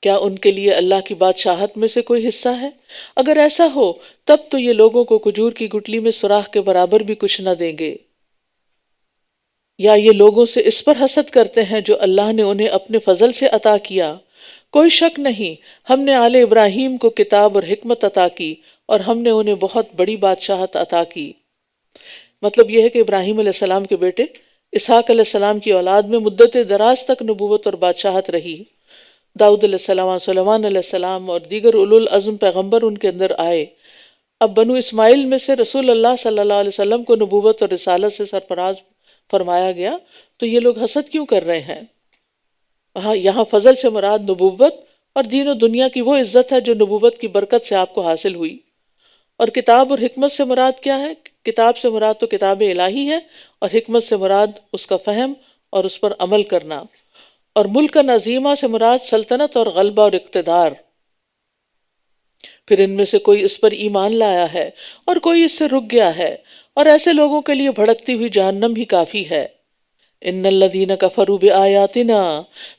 کیا ان کے لیے اللہ کی بادشاہت میں سے کوئی حصہ ہے؟ اگر ایسا ہو تب تو یہ لوگوں کو کھجور کی گٹلی میں سوراخ کے برابر بھی کچھ نہ دیں گے۔ یا یہ لوگوں سے اس پر حسد کرتے ہیں جو اللہ نے انہیں اپنے فضل سے عطا کیا۔ کوئی شک نہیں ہم نے آل ابراہیم کو کتاب اور حکمت عطا کی، اور ہم نے انہیں بہت بڑی بادشاہت عطا کی۔ مطلب یہ ہے کہ ابراہیم علیہ السلام کے بیٹے اسحاق علیہ السلام کی اولاد میں مدت دراز تک نبوت اور بادشاہت رہی۔ داؤد علیہ السلام، سلیمان علیہ السلام اور دیگر اولو العزم پیغمبر ان کے اندر آئے۔ اب بنو اسماعیل میں سے رسول اللہ صلی اللہ علیہ وسلم کو نبوت اور رسالت سے سرفراز فرمایا گیا، تو یہ لوگ حسد کیوں کر رہے ہیں؟ یہاں فضل سے مراد نبوت اور دین و دنیا کی وہ عزت ہے جو نبوت کی برکت سے آپ کو حاصل ہوئی۔ اور کتاب اور حکمت سے مراد کیا ہے؟ کتاب سے مراد تو کتاب الہی ہے، اور حکمت سے مراد اس کا فہم اور اس پر عمل کرنا۔ اور ملک عظیمہ سے مراد سلطنت اور غلبہ اور اقتدار۔ پھر ان میں سے کوئی اس پر ایمان لایا ہے اور کوئی اس سے رک گیا ہے، اور ایسے لوگوں کے لیے بھڑکتی ہوئی جہنم ہی کافی ہے۔ ان الذین کفروا بآیاتنا،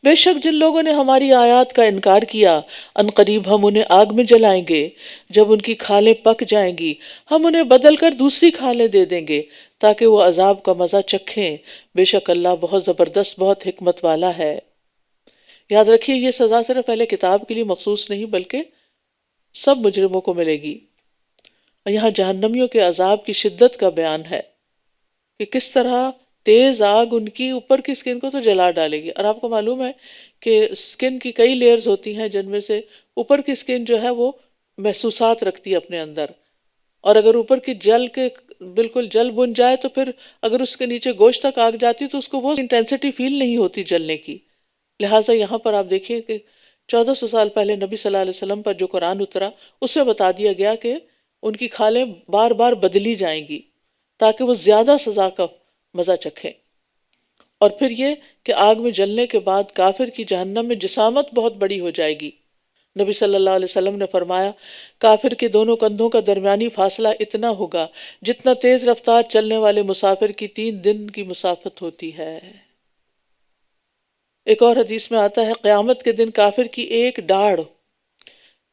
بے شک جن لوگوں نے ہماری آیات کا انکار کیا، ان قریب ہم انہیں آگ میں جلائیں گے۔ جب ان کی کھالیں پک جائیں گی ہم انہیں بدل کر دوسری کھالیں دے دیں گے تاکہ وہ عذاب کا مزہ چکھیں۔ بے شک اللہ بہت زبردست، بہت حکمت والا ہے۔ یاد رکھیے یہ سزا صرف اہل کتاب کے لیے مخصوص نہیں بلکہ سب مجرموں کو ملے گی۔ اور یہاں جہنمیوں کے عذاب کی شدت کا بیان ہے کہ کس طرح تیز آگ ان کی اوپر کی سکن کو تو جلا ڈالے گی۔ اور آپ کو معلوم ہے کہ سکن کی کئی لیئرز ہوتی ہیں جن میں سے اوپر کی سکن جو ہے وہ محسوسات رکھتی ہے اپنے اندر، اور اگر اوپر کی جل کے بالکل جل بن جائے تو پھر اگر اس کے نیچے گوشت تک آگ جاتی تو اس کو وہ انٹینسٹی فیل نہیں ہوتی جلنے کی۔ لہٰذا یہاں پر آپ دیکھیے کہ 1400 سال پہلے نبی صلی اللہ علیہ وسلم پر جو قرآن اترا اس میں بتا دیا گیا کہ ان کی کھالیں بار بار بدلی جائیں گی تاکہ وہ زیادہ سزا کا مزہ چکھیں۔ اور پھر یہ کہ آگ میں جلنے کے بعد کافر کی جہنم میں جسامت بہت بڑی ہو جائے گی۔ نبی صلی اللہ علیہ وسلم نے فرمایا کافر کے دونوں کندھوں کا درمیانی فاصلہ اتنا ہوگا جتنا تیز رفتار چلنے والے مسافر کی 3 دن کی مسافت ہوتی ہے۔ ایک اور حدیث میں آتا ہے قیامت کے دن کافر کی ایک ڈاڑھ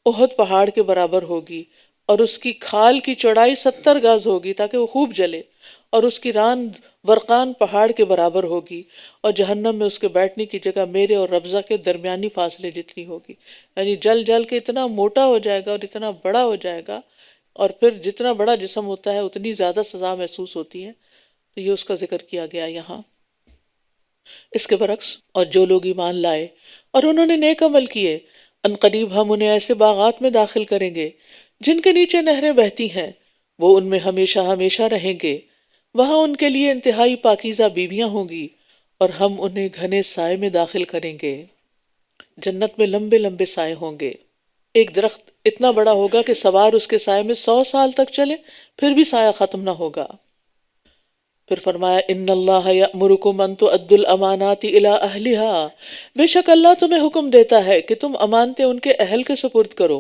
احد پہاڑ کے برابر ہوگی، اور اس کی کھال کی چوڑائی 70 گز ہوگی تاکہ وہ خوب جلے، اور اس کی ران ورقان پہاڑ کے برابر ہوگی، اور جہنم میں اس کے بیٹھنے کی جگہ میرے اور ربضہ کے درمیانی فاصلے جتنی ہوگی۔ یعنی جل جل کے اتنا موٹا ہو جائے گا اور اتنا بڑا ہو جائے گا، اور پھر جتنا بڑا جسم ہوتا ہے اتنی زیادہ سزا محسوس ہوتی ہے۔ تو یہ اس کا ذکر کیا گیا یہاں۔ اس کے برعکس اور جو لوگ ایمان لائے اور انہوں نے نیک عمل کیے، ان قریب ہم انہیں ایسے باغات میں داخل کریں گے جن کے نیچے نہریں بہتی ہیں، وہ ان میں ہمیشہ ہمیشہ رہیں گے، وہاں ان کے لیے انتہائی پاکیزہ بیویاں ہوں گی، اور ہم انہیں گھنے سائے میں داخل کریں گے۔ جنت میں لمبے لمبے سائے ہوں گے، ایک درخت اتنا بڑا ہوگا کہ سوار اس کے سائے میں 100 سال تک چلے پھر بھی سایہ ختم نہ ہوگا۔ پھر فرمایا ان اللہ یأمرکم ان تؤدوا الامانات الی اہلہا، بے شک اللہ تمہیں حکم دیتا ہے کہ تم امانتیں ان کے اہل کے سپرد کرو،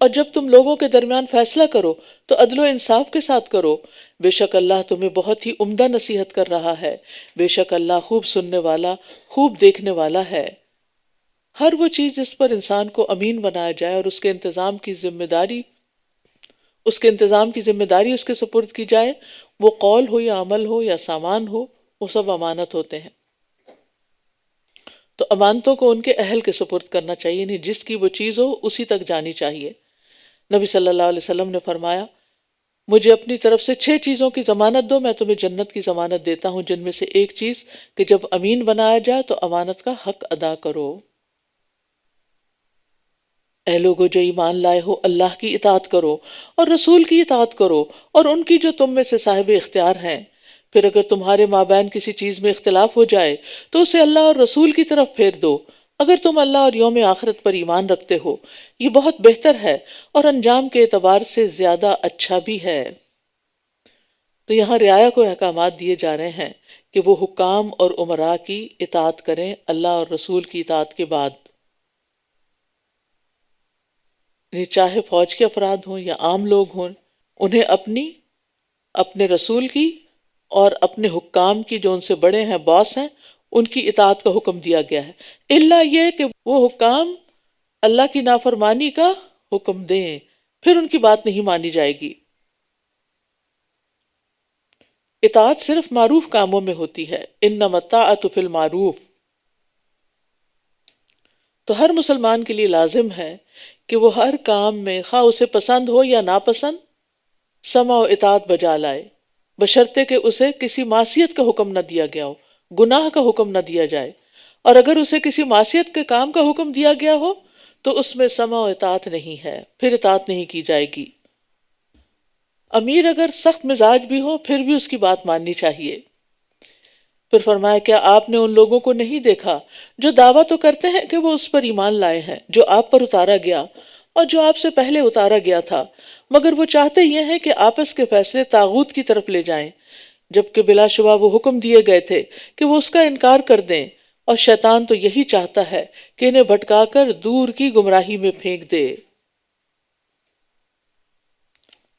اور جب تم لوگوں کے درمیان فیصلہ کرو تو عدل و انصاف کے ساتھ کرو، بے شک اللہ تمہیں بہت ہی عمدہ نصیحت کر رہا ہے، بے شک اللہ خوب سننے والا خوب دیکھنے والا ہے۔ ہر وہ چیز جس پر انسان کو امین بنایا جائے اور اس کے انتظام کی ذمہ داری اس کے سپرد کی جائے، وہ قول ہو یا عمل ہو یا سامان ہو، وہ سب امانت ہوتے ہیں۔ تو امانتوں کو ان کے اہل کے سپرد کرنا چاہیے، نہیں جس کی وہ چیز ہو اسی تک جانی چاہیے۔ نبی صلی اللہ علیہ وسلم نے فرمایا مجھے اپنی طرف سے 6 چیزوں کی ضمانت دو، میں تمہیں جنت کی ضمانت دیتا ہوں، جن میں سے ایک چیز کہ جب امین بنایا جائے تو امانت کا حق ادا کرو۔ اے لوگو جو ایمان لائے ہو، اللہ کی اطاعت کرو اور رسول کی اطاعت کرو اور ان کی جو تم میں سے صاحب اختیار ہیں۔ پھر اگر تمہارے مابین کسی چیز میں اختلاف ہو جائے تو اسے اللہ اور رسول کی طرف پھیر دو، اگر تم اللہ اور یوم آخرت پر ایمان رکھتے ہو، یہ بہت بہتر ہے اور انجام کے اعتبار سے زیادہ اچھا بھی ہے۔ تو یہاں رعایا کو احکامات دیے جا رہے ہیں کہ وہ حکام اور امراء کی اطاعت کریں اللہ اور رسول کی اطاعت کے بعد، یعنی چاہے فوج کے افراد ہوں یا عام لوگ ہوں، انہیں اپنے رسول کی اور اپنے حکام کی جو ان سے بڑے ہیں، باس ہیں، ان کی اطاعت کا حکم دیا گیا ہے، الا یہ کہ وہ حکام اللہ کی نافرمانی کا حکم دیں، پھر ان کی بات نہیں مانی جائے گی۔ اطاعت صرف معروف کاموں میں ہوتی ہے، انما الطاعۃ فی المعروف۔ تو ہر مسلمان کے لیے لازم ہے کہ وہ ہر کام میں، خواہ اسے پسند ہو یا ناپسند، سمع و اطاعت بجا لائے، بشرطے کہ اسے کسی معصیت کا حکم نہ دیا گیا ہو، گناہ کا حکم نہ دیا جائے، اور اگر اسے کسی معصیت کے کام کا حکم دیا گیا ہو تو اس میں سمع و اطاعت نہیں ہے، پھر اطاعت نہیں کی جائے گی۔ امیر اگر سخت مزاج بھی ہو پھر بھی اس کی بات ماننی چاہیے۔ پھر فرمایا کیا آپ نے ان لوگوں کو نہیں دیکھا جو دعویٰ تو کرتے ہیں کہ وہ اس پر ایمان لائے ہیں جو آپ پر اتارا گیا اور جو آپ سے پہلے اتارا گیا تھا، مگر وہ چاہتے یہ ہیں کہ آپس کے فیصلے طاغوت کی طرف لے جائیں، جبکہ بلا شبہ وہ حکم دیے گئے تھے کہ وہ اس کا انکار کر دیں، اور شیطان تو یہی چاہتا ہے کہ انہیں بھٹکا کر دور کی گمراہی میں پھینک دے۔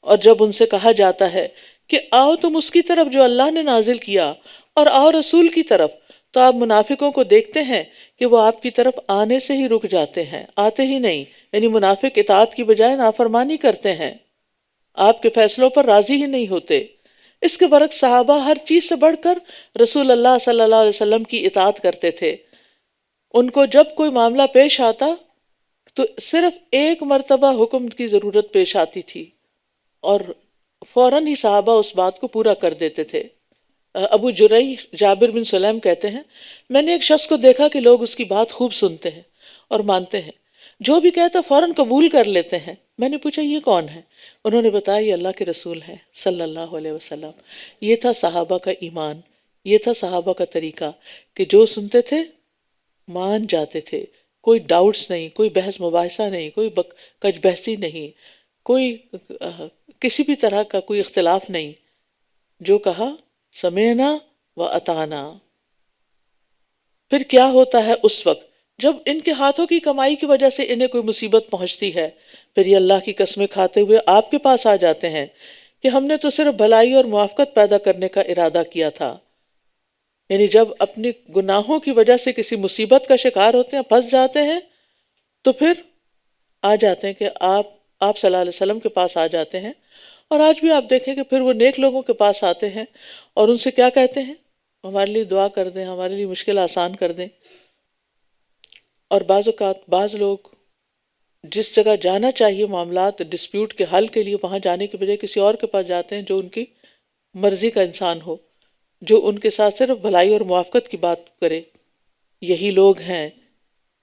اور جب ان سے کہا جاتا ہے کہ آؤ تم اس کی طرف جو اللہ نے نازل کیا اور آؤ رسول کی طرف، تو آپ منافقوں کو دیکھتے ہیں کہ وہ آپ کی طرف آنے سے ہی رک جاتے ہیں، آتے ہی نہیں، یعنی منافق اطاعت کی بجائے نافرمانی کرتے ہیں، آپ کے فیصلوں پر راضی ہی نہیں ہوتے۔ اس کے برعکس صحابہ ہر چیز سے بڑھ کر رسول اللہ صلی اللہ علیہ وسلم کی اطاعت کرتے تھے۔ ان کو جب کوئی معاملہ پیش آتا تو صرف ایک مرتبہ حکم کی ضرورت پیش آتی تھی اور فوراً ہی صحابہ اس بات کو پورا کر دیتے تھے۔ ابو جریح جابر بن سلیم کہتے ہیں میں نے ایک شخص کو دیکھا کہ لوگ اس کی بات خوب سنتے ہیں اور مانتے ہیں، جو بھی کہتا فوراً قبول کر لیتے ہیں۔ میں نے پوچھا یہ کون ہے؟ انہوں نے بتایا یہ اللہ کے رسول ہے صلی اللہ علیہ وسلم۔ یہ تھا صحابہ کا ایمان، یہ تھا صحابہ کا طریقہ کہ جو سنتے تھے مان جاتے تھے، کوئی ڈاؤٹس نہیں، کوئی بحث مباحثہ نہیں، کوئی کج بحثی نہیں، کوئی کسی بھی طرح کا کوئی اختلاف نہیں، جو کہا سمعنا و اطعنا۔ پھر کیا ہوتا ہے اس وقت جب ان کے ہاتھوں کی کمائی کی وجہ سے انہیں کوئی مصیبت پہنچتی ہے، پھر یہ اللہ کی قسمیں کھاتے ہوئے آپ کے پاس آ جاتے ہیں کہ ہم نے تو صرف بھلائی اور موافقت پیدا کرنے کا ارادہ کیا تھا۔ یعنی جب اپنی گناہوں کی وجہ سے کسی مصیبت کا شکار ہوتے ہیں، پھنس جاتے ہیں، تو پھر آ جاتے ہیں کہ آپ صلی اللہ علیہ وسلم کے پاس آ جاتے ہیں۔ اور آج بھی آپ دیکھیں کہ پھر وہ نیک لوگوں کے پاس آتے ہیں اور ان سے کیا کہتے ہیں؟ ہمارے لیے دعا کر دیں، ہمارے لیے مشکل آسان کر دیں۔ اور بعض اوقات بعض لوگ جس جگہ جانا چاہیے معاملات ڈسپیوٹ کے حل کے لیے، وہاں جانے کے بجائے کسی اور کے پاس جاتے ہیں جو ان کی مرضی کا انسان ہو، جو ان کے ساتھ صرف بھلائی اور موافقت کی بات کرے۔ یہی لوگ ہیں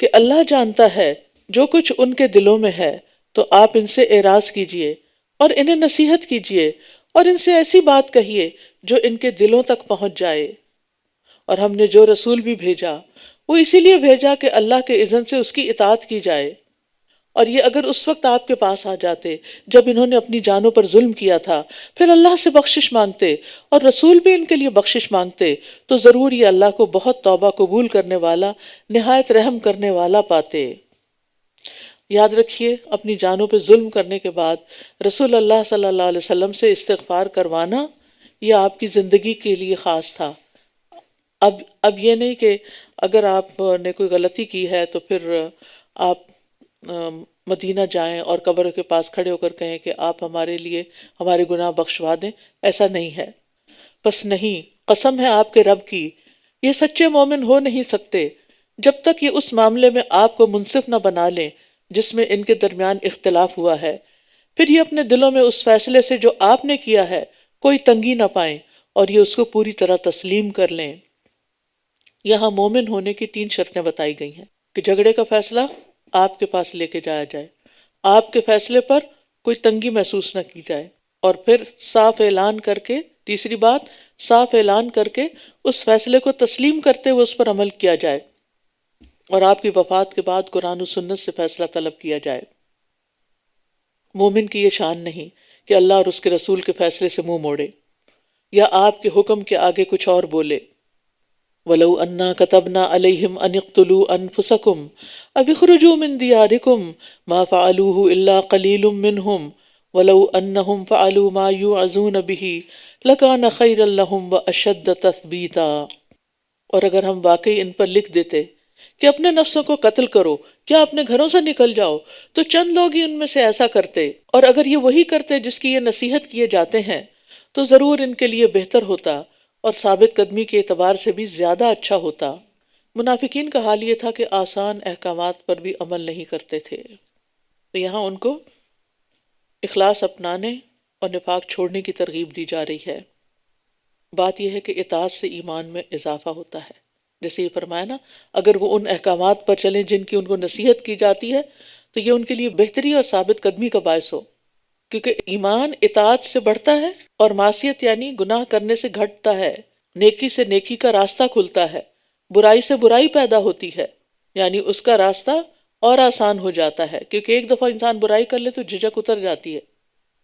کہ اللہ جانتا ہے جو کچھ ان کے دلوں میں ہے، تو آپ ان سے اعراض کیجئے اور انہیں نصیحت کیجیے اور ان سے ایسی بات کہیے جو ان کے دلوں تک پہنچ جائے۔ اور ہم نے جو رسول بھی بھیجا وہ اسی لیے بھیجا کہ اللہ کے اذن سے اس کی اطاعت کی جائے، اور یہ اگر اس وقت آپ کے پاس آ جاتے جب انہوں نے اپنی جانوں پر ظلم کیا تھا، پھر اللہ سے بخشش مانگتے اور رسول بھی ان کے لیے بخشش مانگتے، تو ضرور یہ اللہ کو بہت توبہ قبول کرنے والا، نہایت رحم کرنے والا پاتے۔ یاد رکھیے، اپنی جانوں پہ ظلم کرنے کے بعد رسول اللہ صلی اللہ علیہ وسلم سے استغفار کروانا یہ آپ کی زندگی کے لیے خاص تھا۔ اب یہ نہیں کہ اگر آپ نے کوئی غلطی کی ہے تو پھر آپ مدینہ جائیں اور قبر کے پاس کھڑے ہو کر کہیں کہ آپ ہمارے لیے ہمارے گناہ بخشوا دیں، ایسا نہیں ہے۔ بس نہیں، قسم ہے آپ کے رب کی، یہ سچے مومن ہو نہیں سکتے جب تک یہ اس معاملے میں آپ کو منصف نہ بنا لیں جس میں ان کے درمیان اختلاف ہوا ہے، پھر یہ اپنے دلوں میں اس فیصلے سے جو آپ نے کیا ہے کوئی تنگی نہ پائیں اور یہ اس کو پوری طرح تسلیم کر لیں۔ یہاں مومن ہونے کی 3 شرطیں بتائی گئی ہیں کہ جھگڑے کا فیصلہ آپ کے پاس لے کے جایا جائے، آپ کے فیصلے پر کوئی تنگی محسوس نہ کی جائے، اور پھر صاف اعلان کر کے، تیسری بات، صاف اعلان کر کے اس فیصلے کو تسلیم کرتے ہوئے اس پر عمل کیا جائے، اور آپ کی وفات کے بعد قرآن و سنت سے فیصلہ طلب کیا جائے۔ مومن کی یہ شان نہیں کہ اللہ اور اس کے رسول کے فیصلے سے منہ موڑے یا آپ کے حکم کے آگے کچھ اور بولے۔ وَلَوْ أَنَّا كَتَبْنَا عَلَيْهِمْ أَنِ اقْتُلُوا أَنفُسَكُمْ أَوِ اخْرُجُوا مِنْ دِيَارِكُمْ مَا فَعَلُوهُ إِلَّا قَلِيلٌ مِّنْهُمْ وَلَوْ أَنَّهُمْ فَعَلُوا مَا يُوعَظُونَ بِهِ لَكَانَ خَيْرًا لَّهُمْ وَأَشَدَّ تَثْبِيتًا۔ اور اگر ہم واقعی ان پر لکھ دیتے کہ اپنے نفسوں کو قتل کرو، کیا اپنے گھروں سے نکل جاؤ، تو چند لوگ ہی ان میں سے ایسا کرتے، اور اگر یہ وہی کرتے جس کی یہ نصیحت کیے جاتے ہیں تو ضرور ان کے لیے بہتر ہوتا اور ثابت قدمی کے اعتبار سے بھی زیادہ اچھا ہوتا۔ منافقین کا حال یہ تھا کہ آسان احکامات پر بھی عمل نہیں کرتے تھے، تو یہاں ان کو اخلاص اپنانے اور نفاق چھوڑنے کی ترغیب دی جا رہی ہے۔ بات یہ ہے کہ اطاعت سے ایمان میں اضافہ ہوتا ہے، جیسے یہ فرمایا نا، اگر وہ ان احکامات پر چلیں جن کی ان کو نصیحت کی جاتی ہے تو یہ ان کے لیے بہتری اور ثابت قدمی کا باعث ہو، کیونکہ ایمان اطاعت سے بڑھتا ہے اور معصیت یعنی گناہ کرنے سے گھٹتا ہے، نیکی سے نیکی کا راستہ کھلتا ہے، برائی سے برائی پیدا ہوتی ہے، یعنی اس کا راستہ اور آسان ہو جاتا ہے، کیونکہ ایک دفعہ انسان برائی کر لے تو جھجک اتر جاتی ہے۔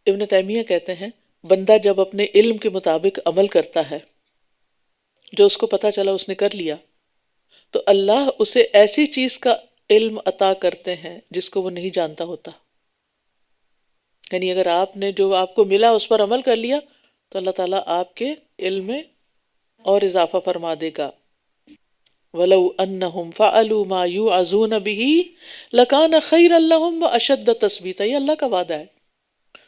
ابن تیمیہ کہتے ہیں بندہ جب اپنے علم کے مطابق عمل کرتا ہے، جو اس کو پتہ چلا اس نے کر لیا، تو اللہ اسے ایسی چیز کا علم عطا کرتے ہیں جس کو وہ نہیں جانتا ہوتا۔ یعنی اگر آپ نے جو آپ کو ملا اس پر عمل کر لیا تو اللہ تعالیٰ آپ کے علم میں اور اضافہ فرما دے گا۔ وَلَوْ أَنَّهُمْ فَعَلُوا مَا يُوعَظُونَ بِهِ لَكَانَ خَيْرًا لَّهُمْ وَأَشَدَّ تَثْبِيتًا، یہ اللہ کا وعدہ ہے